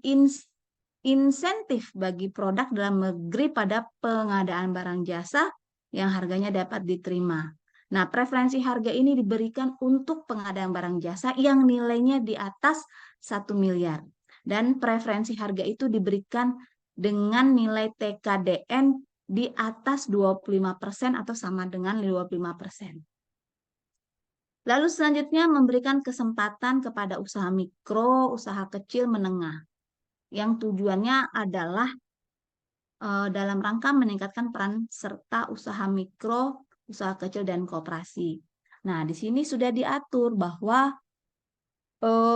insentif bagi produk dalam negeri pada pengadaan barang jasa yang harganya dapat diterima. Nah, preferensi harga ini diberikan untuk pengadaan barang jasa yang nilainya di atas 1 miliar. Dan preferensi harga itu diberikan dengan nilai TKDN di atas 25% atau sama dengan 25%. Lalu selanjutnya memberikan kesempatan kepada usaha mikro, usaha kecil, menengah. Yang tujuannya adalah dalam rangka meningkatkan peran serta usaha mikro, usaha kecil, dan koperasi. Nah, di sini sudah diatur bahwa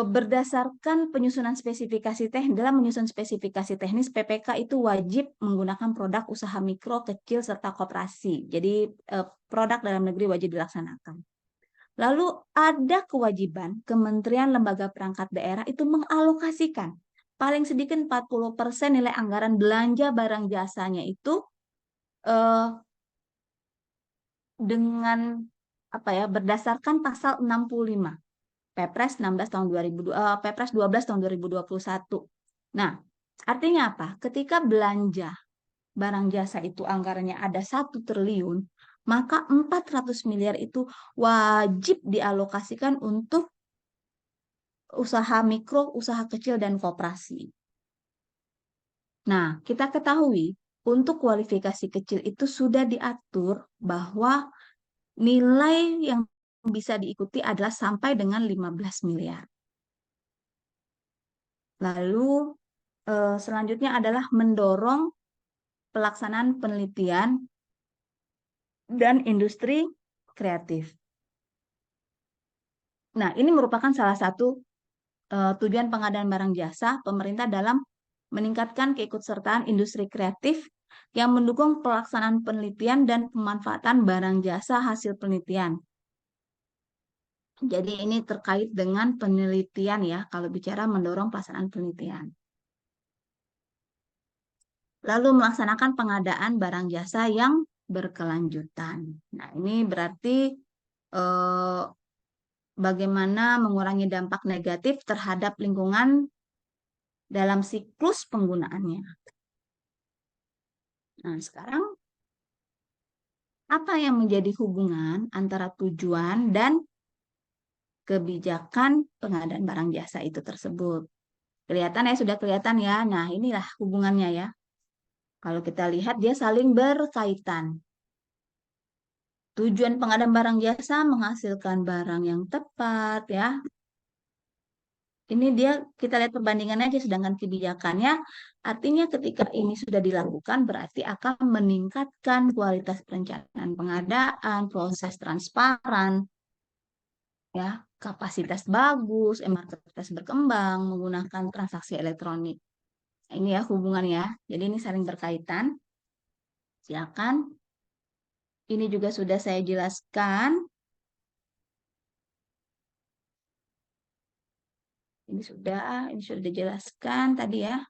berdasarkan penyusunan spesifikasi teknis, dalam menyusun spesifikasi teknis, PPK itu wajib menggunakan produk usaha mikro, kecil, serta koperasi. Jadi produk dalam negeri wajib dilaksanakan. Lalu ada kewajiban Kementerian Lembaga Perangkat Daerah itu mengalokasikan paling sedikit 40% nilai anggaran belanja barang jasanya itu eh, dengan apa ya, berdasarkan pasal 65 Perpres 16 tahun 2002, Perpres 12 tahun 2021. Nah, artinya apa? Ketika belanja barang jasa itu anggarannya ada 1 triliun, maka 400 miliar itu wajib dialokasikan untuk usaha mikro, usaha kecil, dan koperasi. Nah, kita ketahui untuk kualifikasi kecil itu sudah diatur bahwa nilai yang bisa diikuti adalah sampai dengan 15 miliar. Lalu selanjutnya adalah mendorong pelaksanaan penelitian dan industri kreatif. Nah, ini merupakan salah satu tujuan pengadaan barang jasa pemerintah dalam meningkatkan keikutsertaan industri kreatif yang mendukung pelaksanaan penelitian dan pemanfaatan barang jasa hasil penelitian. Jadi ini terkait dengan penelitian ya, kalau bicara mendorong pelaksanaan penelitian. Lalu melaksanakan pengadaan barang jasa yang berkelanjutan. Nah, ini berarti eh, bagaimana mengurangi dampak negatif terhadap lingkungan dalam siklus penggunaannya. Nah, sekarang apa yang menjadi hubungan antara tujuan dan kebijakan pengadaan barang jasa itu tersebut? Kelihatan ya, sudah kelihatan ya. Nah, inilah hubungannya ya. Kalau kita lihat dia saling berkaitan. Tujuan pengadaan barang jasa menghasilkan barang yang tepat ya. Ini dia, kita lihat perbandingannya aja, sedangkan kebijakannya artinya ketika ini sudah dilakukan berarti akan meningkatkan kualitas perencanaan pengadaan, proses transparan, ya, kapasitas bagus, marketplace berkembang menggunakan transaksi elektronik. Ini ya hubungannya. Jadi ini saling berkaitan. Silakan. Ini juga sudah saya jelaskan. Ini sudah dijelaskan tadi ya.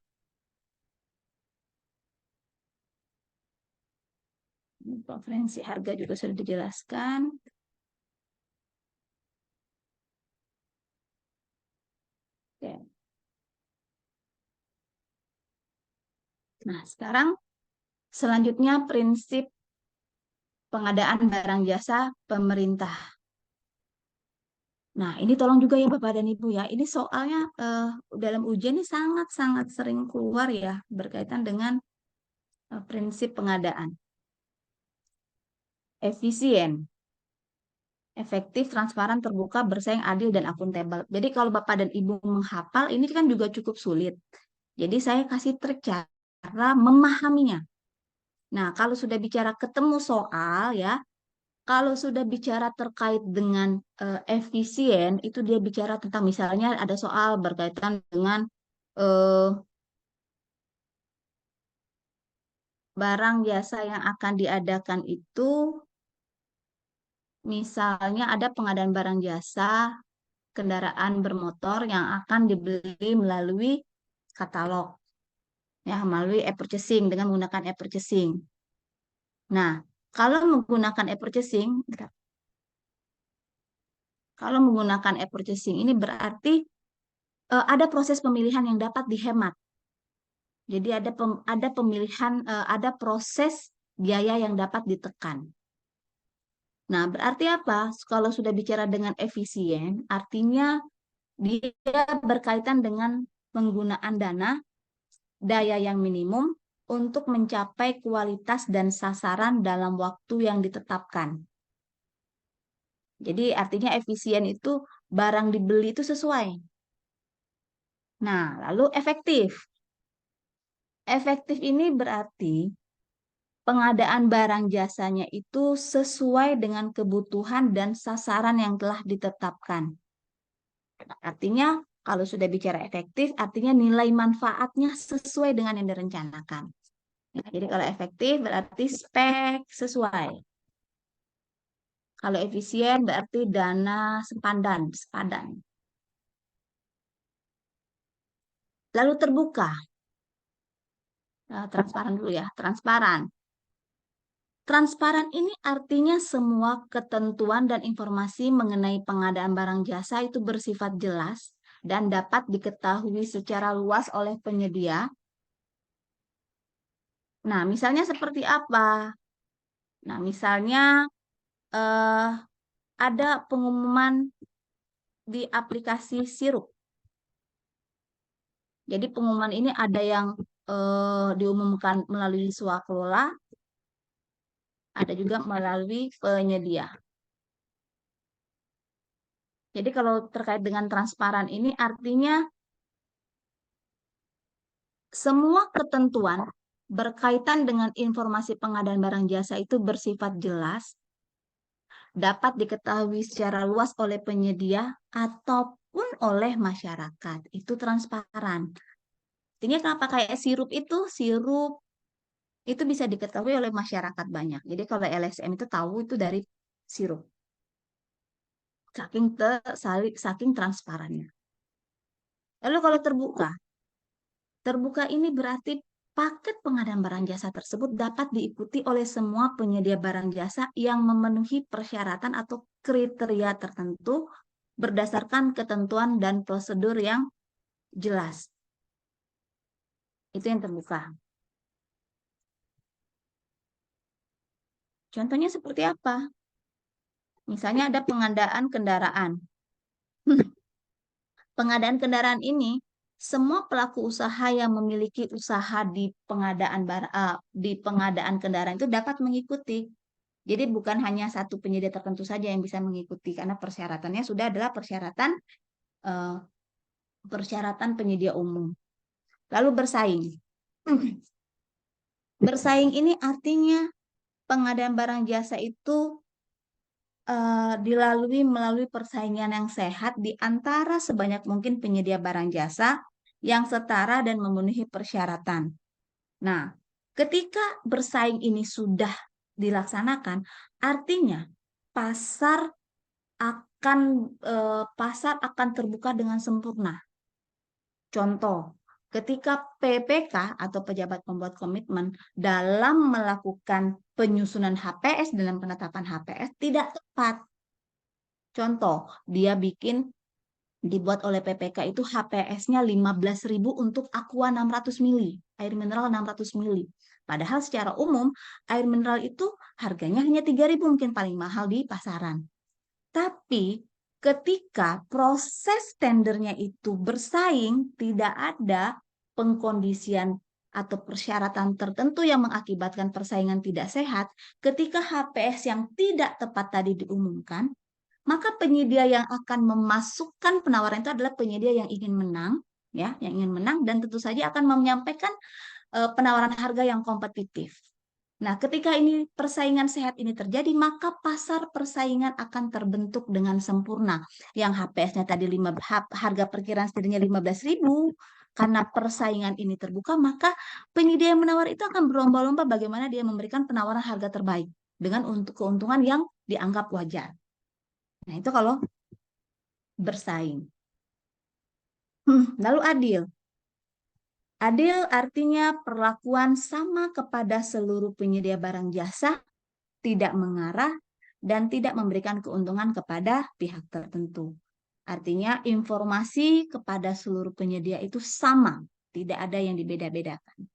Preferensi harga juga sudah dijelaskan. Oke. Nah, sekarang selanjutnya prinsip pengadaan barang jasa pemerintah. Nah, ini tolong juga ya Bapak dan Ibu ya. Ini soalnya dalam ujian ini sangat-sangat sering keluar ya berkaitan dengan prinsip pengadaan. Efisien, efektif, transparan, terbuka, bersaing, adil, dan akuntabel. Jadi kalau Bapak dan Ibu menghafal, ini kan juga cukup sulit. Jadi saya kasih trik cara memahaminya. Nah, kalau sudah bicara ketemu soal ya, kalau sudah bicara terkait dengan efisien, itu dia bicara tentang misalnya ada soal berkaitan dengan eh, barang jasa yang akan diadakan itu, misalnya ada pengadaan barang jasa kendaraan bermotor yang akan dibeli melalui katalog, ya, melalui e-purchasing dengan menggunakan e-purchasing. Nah, kalau menggunakan e-purchasing, ini berarti ada proses pemilihan yang dapat dihemat. Jadi ada pemilihan, ada proses biaya yang dapat ditekan. Nah, berarti apa? Kalau sudah bicara dengan efisien, artinya dia berkaitan dengan penggunaan daya yang minimum untuk mencapai kualitas dan sasaran dalam waktu yang ditetapkan. Jadi artinya efisien itu barang dibeli itu sesuai. Nah, lalu efektif. Efektif ini berarti pengadaan barang jasanya itu sesuai dengan kebutuhan dan sasaran yang telah ditetapkan. Artinya, kalau sudah bicara efektif, artinya nilai manfaatnya sesuai dengan yang direncanakan. Nah, jadi kalau efektif berarti spek sesuai. Kalau efisien berarti dana sepadan. lalu terbuka. Nah, transparan dulu ya, transparan. Transparan ini artinya semua ketentuan dan informasi mengenai pengadaan barang jasa itu bersifat jelas dan dapat diketahui secara luas oleh penyedia. Nah, misalnya seperti apa? Nah, misalnya ada pengumuman di aplikasi Sirup. Jadi pengumuman ini ada yang diumumkan melalui swakelola, ada juga melalui penyedia. Jadi kalau terkait dengan transparan ini artinya semua ketentuan berkaitan dengan informasi pengadaan barang jasa itu bersifat jelas, dapat diketahui secara luas oleh penyedia ataupun oleh masyarakat. Itu transparan. Artinya kenapa kayak sirup itu bisa diketahui oleh masyarakat banyak. Jadi kalau LSM itu tahu itu dari sirup. Saking transparannya. Lalu kalau terbuka ini berarti paket pengadaan barang jasa tersebut dapat diikuti oleh semua penyedia barang jasa yang memenuhi persyaratan atau kriteria tertentu berdasarkan ketentuan dan prosedur yang jelas. Itu yang terbuka. Contohnya seperti apa? Misalnya ada pengadaan kendaraan. Pengadaan kendaraan ini, semua pelaku usaha yang memiliki usaha di pengadaan kendaraan itu dapat mengikuti. Jadi bukan hanya satu penyedia tertentu saja yang bisa mengikuti karena persyaratannya sudah adalah eh, persyaratan penyedia umum. Lalu bersaing. Bersaing ini artinya pengadaan barang jasa itu melalui persaingan yang sehat di antara sebanyak mungkin penyedia barang jasa yang setara dan memenuhi persyaratan. Nah, ketika bersaing ini sudah dilaksanakan, artinya pasar pasar akan terbuka dengan sempurna. Contoh, ketika PPK atau pejabat pembuat komitmen dalam melakukan penyusunan HPS dalam penetapan HPS tidak tepat. Contoh, dia dibuat oleh PPK itu HPS-nya 15.000 untuk aqua 600 mili, air mineral 600 mili. Padahal secara umum air mineral itu harganya hanya 3.000, mungkin paling mahal di pasaran. Tapi ketika proses tendernya itu bersaing, tidak ada pengkondisian atau persyaratan tertentu yang mengakibatkan persaingan tidak sehat, ketika HPS yang tidak tepat tadi diumumkan, maka penyedia yang akan memasukkan penawaran itu adalah penyedia yang ingin menang, ya, yang ingin menang dan tentu saja akan menyampaikan penawaran harga yang kompetitif. Nah, ketika ini persaingan sehat ini terjadi, maka pasar persaingan akan terbentuk dengan sempurna. Yang HPS-nya tadi harga perkiraan setidaknya 15.000, karena persaingan ini terbuka, maka penyedia yang menawar itu akan berlomba-lomba bagaimana dia memberikan penawaran harga terbaik dengan keuntungan yang dianggap wajar. Nah, itu kalau bersaing. Lalu adil. Adil artinya perlakuan sama kepada seluruh penyedia barang jasa, tidak mengarah, dan tidak memberikan keuntungan kepada pihak tertentu. Artinya informasi kepada seluruh penyedia itu sama, tidak ada yang dibeda-bedakan.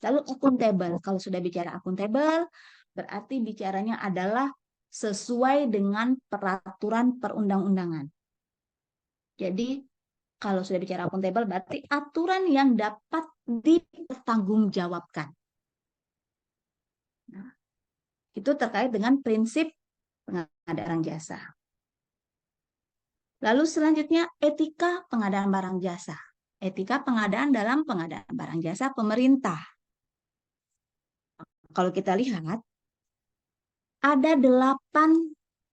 Lalu akuntabel. Kalau sudah bicara akuntabel, berarti bicaranya adalah sesuai dengan peraturan perundang-undangan. Jadi kalau sudah bicara akuntabel berarti aturan yang dapat dipertanggungjawabkan. Nah, itu terkait dengan prinsip pengadaan jasa. Lalu selanjutnya etika pengadaan barang jasa. Etika pengadaan dalam pengadaan barang jasa pemerintah. Kalau kita lihat, ada 8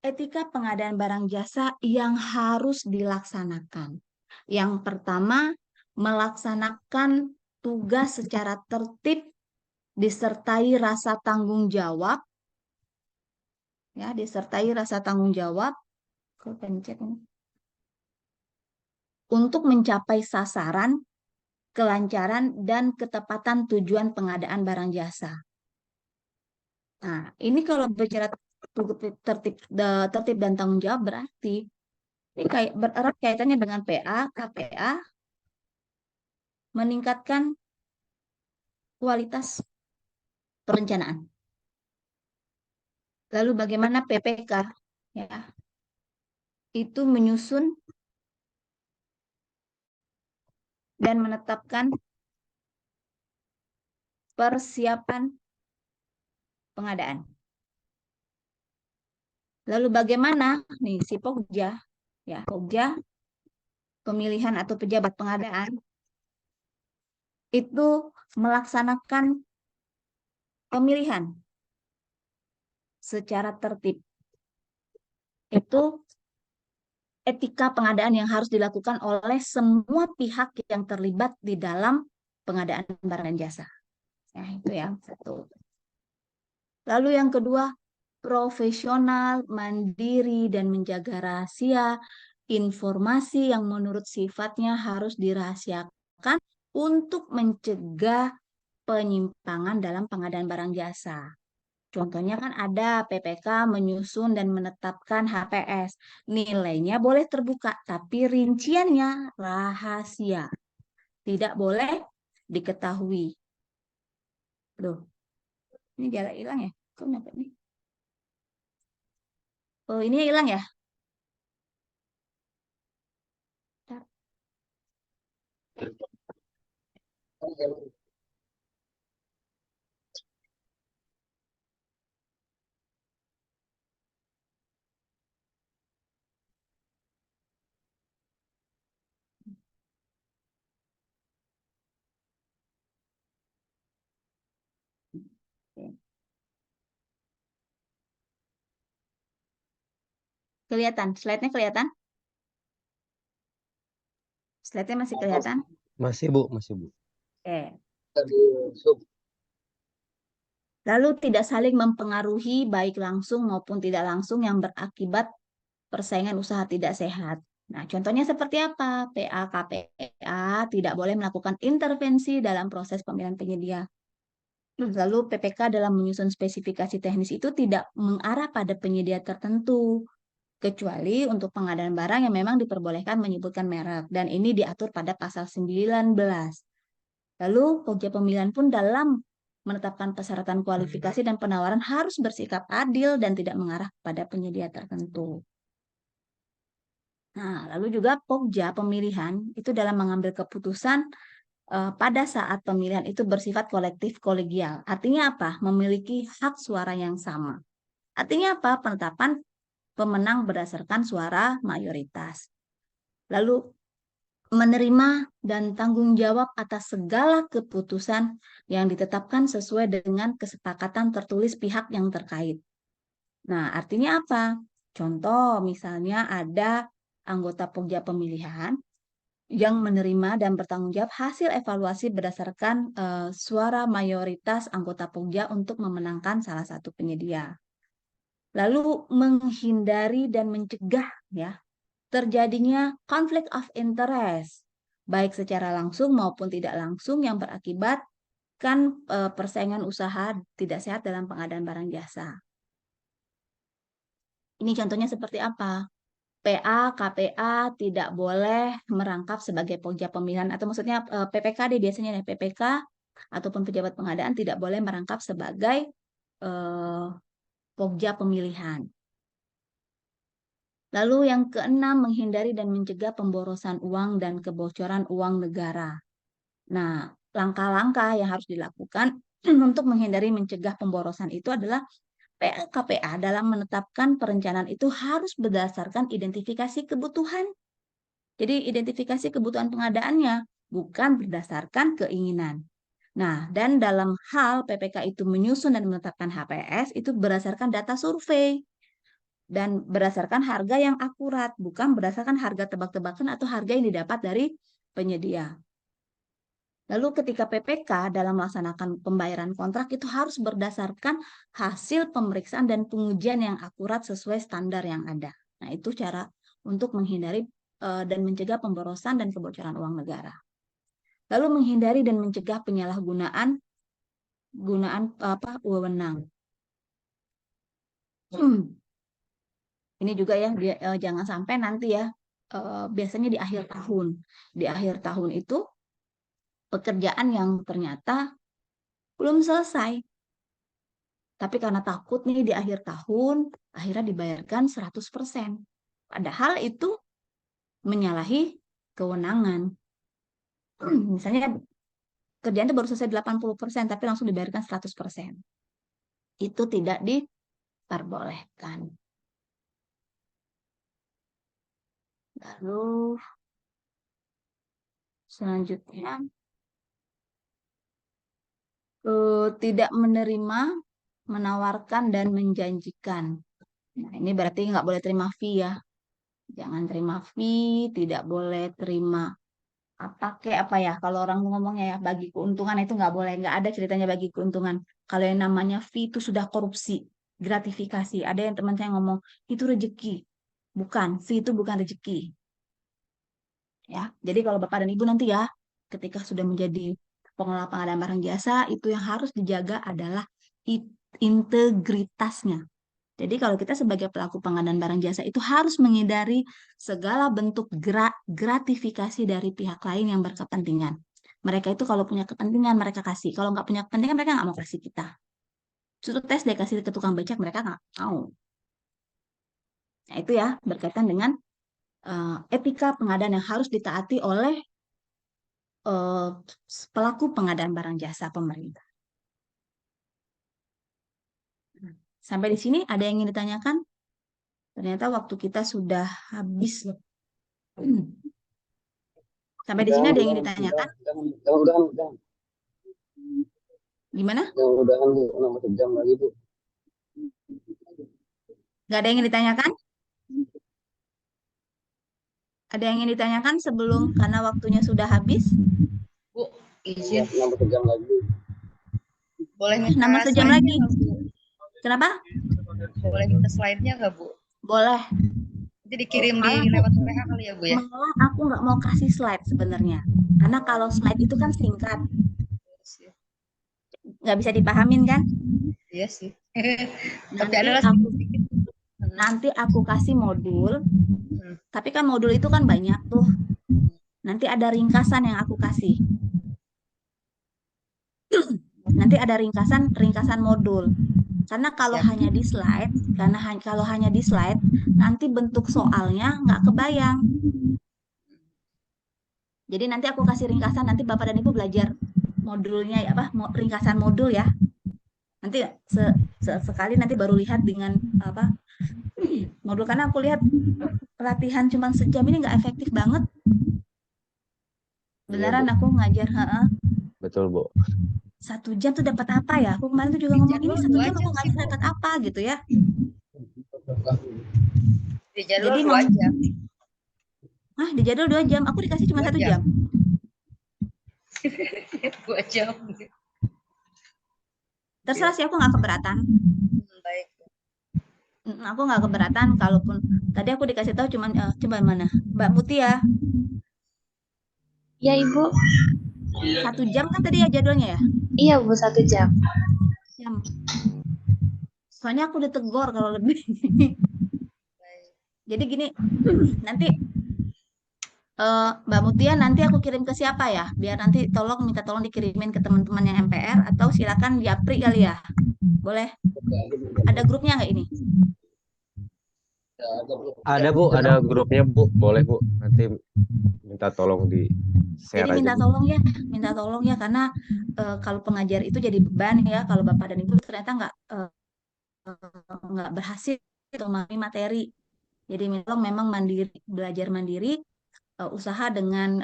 etika pengadaan barang jasa yang harus dilaksanakan. Yang pertama, melaksanakan tugas secara tertib disertai rasa tanggung jawab. Ya, disertai rasa tanggung jawab. Untuk mencapai sasaran kelancaran, dan ketepatan tujuan pengadaan barang jasa. Nah, ini kalau bicara tertib dan tanggung jawab berarti ini kayak bererat kaitannya dengan PA, KPA, meningkatkan kualitas perencanaan. Lalu bagaimana PPK? Ya, itu menyusun dan menetapkan persiapan pengadaan. Lalu bagaimana nih si Pokja, ya Pokja pemilihan atau pejabat pengadaan itu melaksanakan pemilihan secara tertib. Itu etika pengadaan yang harus dilakukan oleh semua pihak yang terlibat di dalam pengadaan barang dan jasa. Nah, itu yang satu. Lalu yang kedua, profesional, mandiri, dan menjaga rahasia informasi yang menurut sifatnya harus dirahasiakan untuk mencegah penyimpangan dalam pengadaan barang jasa. Contohnya kan ada PPK menyusun dan menetapkan HPS. Nilainya boleh terbuka, tapi rinciannya rahasia. Tidak boleh diketahui. Loh, ini jalan hilang ya? Kok kenapa nih? Oh, ini hilang ya? Bentar. Oke. Kelihatan? Slide-nya kelihatan? Slide-nya masih kelihatan? Masih Bu, masih Bu. Oke. Tadi sub Lalu tidak saling mempengaruhi baik langsung maupun tidak langsung yang berakibat persaingan usaha tidak sehat. Nah, contohnya seperti apa? PA, KPA tidak boleh melakukan intervensi dalam proses pemilihan penyedia. Lalu PPK dalam menyusun spesifikasi teknis itu tidak mengarah pada penyedia tertentu, kecuali untuk pengadaan barang yang memang diperbolehkan menyebutkan merek. Dan ini diatur pada pasal 19. Lalu pokja pemilihan pun dalam menetapkan persyaratan kualifikasi dan penawaran harus bersikap adil dan tidak mengarah pada penyedia tertentu. Nah, lalu juga pokja pemilihan itu dalam mengambil keputusan pada saat pemilihan itu bersifat kolektif kolegial. Artinya apa? Memiliki hak suara yang sama. Artinya apa? Penetapan pemenang berdasarkan suara mayoritas. Lalu menerima dan tanggung jawab atas segala keputusan yang ditetapkan sesuai dengan kesepakatan tertulis pihak yang terkait. Nah, artinya apa? Contoh, misalnya ada anggota pokja pemilihan yang menerima dan bertanggung jawab hasil evaluasi berdasarkan suara mayoritas anggota pokja untuk memenangkan salah satu penyedia. Lalu menghindari dan mencegah ya terjadinya konflik of interest, baik secara langsung maupun tidak langsung yang berakibatkan persaingan usaha tidak sehat dalam pengadaan barang jasa. Ini contohnya seperti apa? PA, KPA tidak boleh merangkap sebagai pokja pemilihan atau maksudnya PPKD biasanya ya PPK ataupun pejabat pengadaan tidak boleh merangkap sebagai pokja pemilihan. Lalu yang keenam, menghindari dan mencegah pemborosan uang dan kebocoran uang negara. Nah, langkah-langkah yang harus dilakukan untuk menghindari mencegah pemborosan itu adalah PA KPA dalam menetapkan perencanaan itu harus berdasarkan identifikasi kebutuhan. Jadi identifikasi kebutuhan pengadaannya, bukan berdasarkan keinginan. Nah, dan dalam hal PPK itu menyusun dan menetapkan HPS itu berdasarkan data survei dan berdasarkan harga yang akurat, bukan berdasarkan harga tebak-tebakan atau harga yang didapat dari penyedia. Lalu ketika PPK dalam melaksanakan pembayaran kontrak itu harus berdasarkan hasil pemeriksaan dan pengujian yang akurat sesuai standar yang ada. Nah, itu cara untuk menghindari dan mencegah pemborosan dan kebocoran uang negara. Lalu menghindari dan mencegah penyalahgunaan wewenang. Ini juga ya, jangan sampai nanti ya, biasanya di akhir tahun. Di akhir tahun itu pekerjaan yang ternyata belum selesai. Tapi karena takut nih di akhir tahun, akhirnya dibayarkan 100%. Padahal itu menyalahi kewenangan. Misalnya kerjaan itu baru selesai 80%, tapi langsung dibayarkan 100%. Itu tidak diperbolehkan. Lalu selanjutnya, tidak menerima, menawarkan, dan menjanjikan. Nah, ini berarti nggak boleh terima fee ya. Jangan terima fee, tidak boleh terima kayak apa ya, kalau orang ngomongnya ya, bagi keuntungan itu nggak boleh, nggak ada ceritanya bagi keuntungan. Kalau yang namanya fee itu sudah korupsi, gratifikasi. Ada yang teman saya ngomong, itu rezeki. Bukan, fee itu bukan rezeki. Ya, jadi kalau Bapak dan Ibu nanti ya, ketika sudah menjadi pengelola pengadaan barang jasa, itu yang harus dijaga adalah integritasnya. Jadi kalau kita sebagai pelaku pengadaan barang jasa itu harus menghindari segala bentuk gratifikasi dari pihak lain yang berkepentingan. Mereka itu kalau punya kepentingan mereka kasih. Kalau nggak punya kepentingan mereka nggak mau kasih kita. Suruh tes deh kasih ke tukang becak mereka nggak mau. Nah itu ya berkaitan dengan etika pengadaan yang harus ditaati oleh pelaku pengadaan barang jasa pemerintah. Sampai di sini ada yang ingin ditanyakan? Ternyata waktu kita sudah habis. Sampai di sini ada yang ingin ditanyakan? Udah. Gimana? Mudah-mudahan Bu, nama sejam lagi Bu. Nggak ada yang ingin ditanyakan? Ada yang ingin ditanyakan sebelum karena waktunya sudah habis? Bu, izin. Nama sejam lagi. Boleh minta Nama sejam slide-nya lagi. nggak, Bu? Kenapa? Boleh minta slide-nya nggak, Bu? Boleh. Jadi dikirim di Malah lewat WA kali ya, Bu ya? Malah aku nggak mau kasih slide sebenarnya. Karena kalau slide itu kan singkat. Nggak bisa dipahamin kan? Iya sih. Tapi Nanti adalah aku, sedikit. nanti aku kasih modul. Tapi kan modul itu kan banyak tuh. Nanti ada ringkasan yang aku kasih. Nanti ada ringkasan modul. Karena kalau hanya di slide, kalau hanya di slide, nanti bentuk soalnya nggak kebayang. Jadi nanti aku kasih ringkasan, nanti Bapak dan Ibu belajar modulnya ya, ringkasan modul ya. Nanti sekali nanti baru lihat dengan modul, karena aku lihat pelatihan cuma sejam ini nggak efektif banget. Beneran Iya, Bu. aku ngajar, Betul, Bu. 1 jam tuh dapat apa ya? Aku kemarin tuh juga ngomong ini 1 jam aku nggak dapat apa gitu ya. Di jadwal Jadi 2 jam. di jadwal 2 jam, aku dikasih cuma 1 jam. 2 jam. Terserah sih, aku nggak keberatan. Baik. Aku nggak keberatan, kalaupun tadi aku dikasih tahu cuman coba mana Mbak Mutia. Iya Ibu. 1 jam kan tadi ya jadwalnya ya? Iya Bu, 1 jam. Soalnya aku ditegur kalau lebih. Jadi gini, nanti Mbak Mutia nanti aku kirim ke siapa ya? Biar nanti minta tolong dikirimin ke teman-teman yang MPR, atau silakan japri kali ya. Boleh? Ada grupnya nggak ini? Ada, Bu. Ada grupnya, Bu. Boleh, Bu. Nanti minta tolong di share Jadi aja, minta Bu. tolong ya, karena kalau pengajar itu jadi beban ya, kalau Bapak dan Ibu ternyata nggak berhasil memahami materi. Jadi memang belajar mandiri, usaha dengan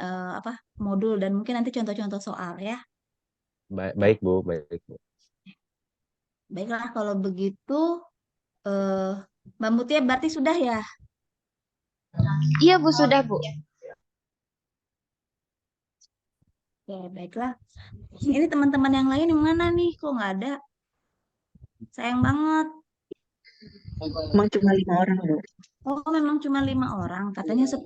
modul, dan mungkin nanti contoh-contoh soal ya. Baik, Bu. Baik, Bu. Baiklah kalau begitu, Mbak Mutia berarti sudah ya? Iya Bu, sudah Bu. Oke, baiklah. Ini teman-teman yang lain yang mana nih? Kok nggak ada? Sayang banget. Emang cuma 5 orang, Bu. Oh, memang cuma 5 orang. Katanya 10.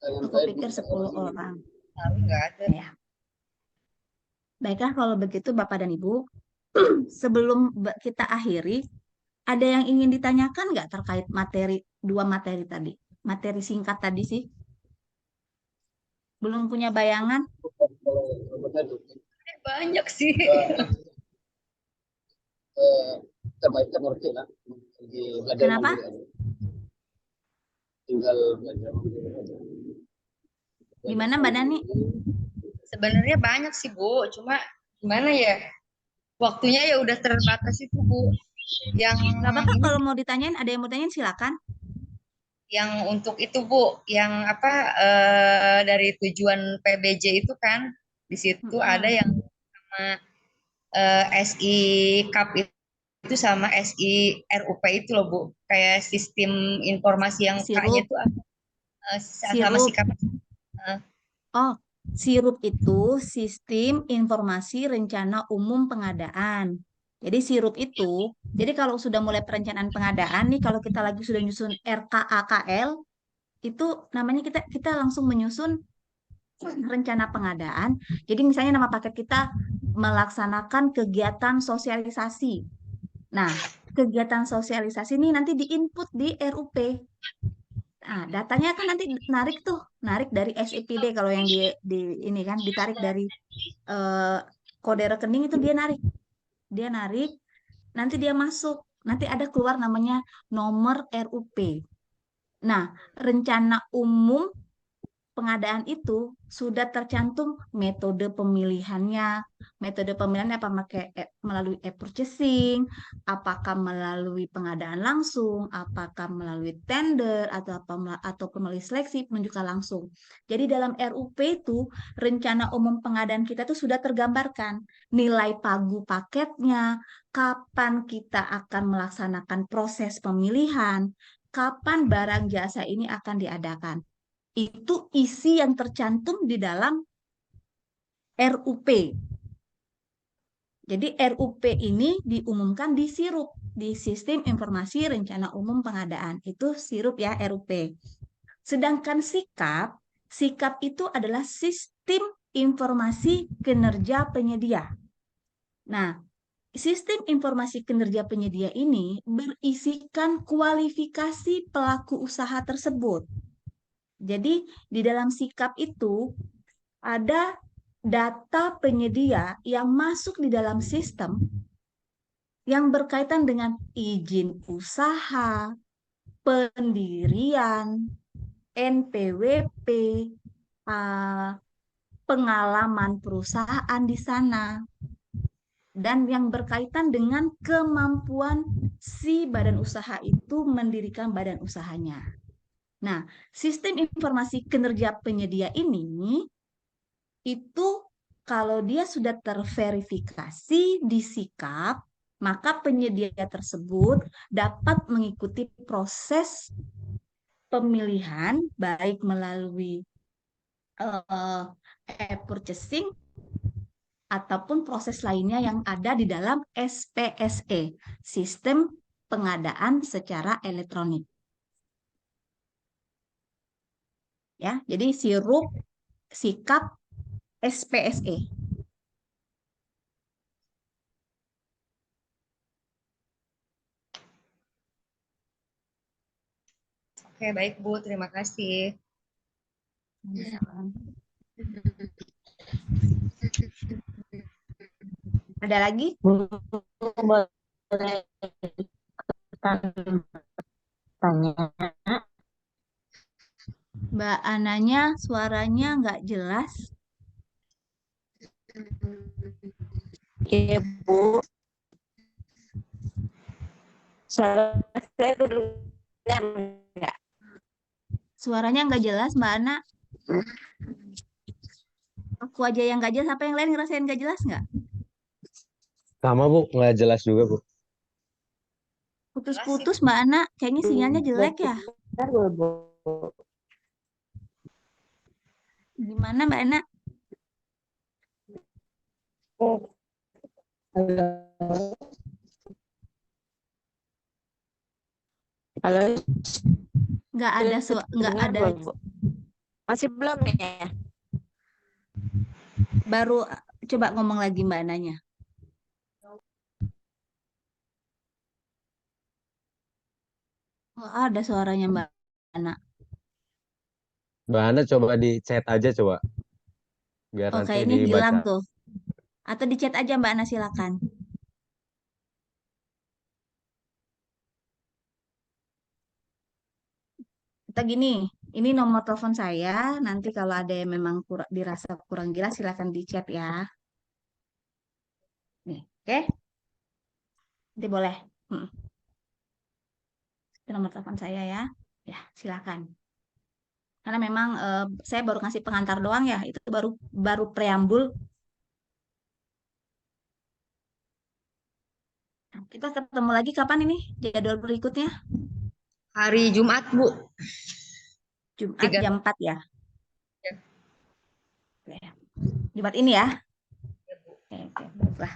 Aku pikir 10 orang. Tapi nggak ada. Ya. Baiklah kalau begitu Bapak dan Ibu, sebelum kita akhiri, ada yang ingin ditanyakan nggak terkait dua materi tadi? Materi singkat tadi sih. Belum punya bayangan? Banyak sih. Terbaiknya menurut saya di belajar Kenapa? mandiri aja. Tinggal belajar mandiri aja. Gimana Mbak Nani? Sebenarnya banyak sih Bu, cuma gimana ya? Waktunya ya udah terbatas itu Bu. Yang Nggak apa-apa kalau mau ditanyain, ada yang mau tanyain silakan. yang untuk itu Bu, yang apa dari tujuan PBJ itu kan di situ ada yang sama SI Cup itu sama SI RUP itu loh Bu, kayak sistem informasi yang K-nya Sirup, itu sama sirup. sikap. Oh, sirup itu sistem informasi rencana umum pengadaan. Jadi sirup itu, jadi kalau sudah mulai perencanaan pengadaan nih, kalau kita lagi sudah nyusun RKAKL, itu namanya kita langsung menyusun rencana pengadaan. Jadi misalnya nama paket kita melaksanakan kegiatan sosialisasi. Nah, kegiatan sosialisasi ini nanti diinput di RUP. Nah, datanya kan nanti narik dari SIPD kalau yang di ini kan ditarik dari kode rekening itu dia narik, nanti dia masuk, nanti ada keluar namanya nomor RUP. Nah, rencana umum pengadaan itu sudah tercantum metode pemilihannya. Metode pemilihannya apa melalui e-purchasing, apakah melalui pengadaan langsung, apakah melalui tender ataupun melalui seleksi menunjukkan langsung. Jadi dalam RUP itu rencana umum pengadaan kita itu sudah tergambarkan nilai pagu paketnya, kapan kita akan melaksanakan proses pemilihan, kapan barang jasa ini akan diadakan. Itu isi yang tercantum di dalam RUP. Jadi RUP ini diumumkan di sirup, di Sistem Informasi Rencana Umum Pengadaan. Itu sirup ya RUP. Sedangkan sikap itu adalah Sistem Informasi Kinerja Penyedia. Nah, Sistem Informasi Kinerja Penyedia ini berisikan kualifikasi pelaku usaha tersebut. Jadi di dalam sikap itu ada data penyedia yang masuk di dalam sistem yang berkaitan dengan izin usaha, pendirian, NPWP, pengalaman perusahaan di sana, dan yang berkaitan dengan kemampuan si badan usaha itu mendirikan badan usahanya. Nah, sistem informasi kinerja penyedia ini itu kalau dia sudah terverifikasi di sikap, maka penyedia tersebut dapat mengikuti proses pemilihan baik melalui e-purchasing ataupun proses lainnya yang ada di dalam SPSE, Sistem Pengadaan Secara Elektronik. Ya, jadi sirup, sikap, SPSE. Oke, baik Bu, terima kasih. Ada lagi? Boleh tanya. Mbak Ananya, suaranya nggak jelas. Iya, Bu. Saya dulu enggak. Suaranya nggak jelas, Mbak Ana. Aku aja yang nggak jelas, apa yang lain ngerasain nggak jelas nggak? Sama Bu, nggak jelas juga Bu. Putus-putus, Mbak Ana. Kayaknya sinyalnya jelek ya. Bentar, Bu. Gimana, Mbak Ana? Halo. Halo. Nggak ada nggak Dengar ada. belum, Bu? Masih belum ya? Baru Coba ngomong lagi Mbak Ananya. Oh, ada suaranya Mbak Ana. Mbak Ana coba di chat aja coba, biar Oh, nanti kayaknya hilang dibaca. tuh. Atau di chat aja Mbak Ana silakan. Atau gini, ini nomor telepon saya. Nanti kalau ada yang memang dirasa kurang jelas silakan di chat ya. Nih, oke? Nanti boleh. Hmm, itu nomor telepon saya ya. Ya, silakan. Karena memang saya baru ngasih pengantar doang ya. Itu baru baru preambul. Kita ketemu lagi kapan ini? Jadwal berikutnya? Hari Jumat, Bu. Jumat 3. jam 4 ya. Ya. Oke. Jumat ini ya. Oke, oke, baiklah.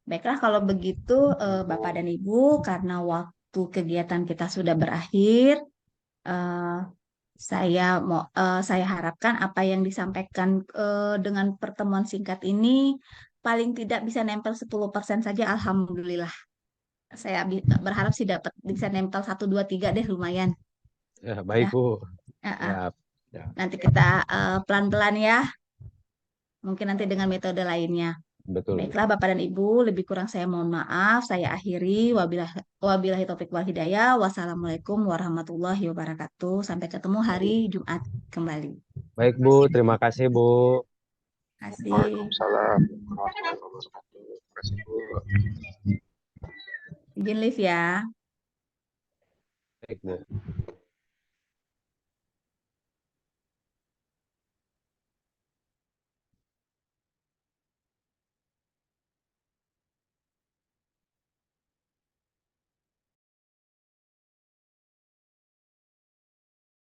Baiklah kalau begitu Bapak dan Ibu, karena waktu kegiatan kita sudah berakhir, eh, saya harapkan apa yang disampaikan dengan pertemuan singkat ini paling tidak bisa nempel 10% saja, alhamdulillah. Saya berharap sih dapat bisa nempel 1 2 3 deh lumayan Ya, baik ya. Bu. Eh, eh. Ya, ya. Nanti kita pelan-pelan ya. Mungkin nanti dengan metode lainnya. Betul Bu. Baiklah Bapak dan Ibu, lebih kurang saya mohon maaf. Saya akhiri. Wabillahi taufik wal hidayah. Wassalamualaikum warahmatullahi wabarakatuh. Sampai ketemu hari Jumat kembali. Baik Bu, terima kasih Bu. Terima kasih. Waalaikumsalam warahmatullahi wabarakatuh. Terima kasih, Bu. Izin live ya. Baik Bu.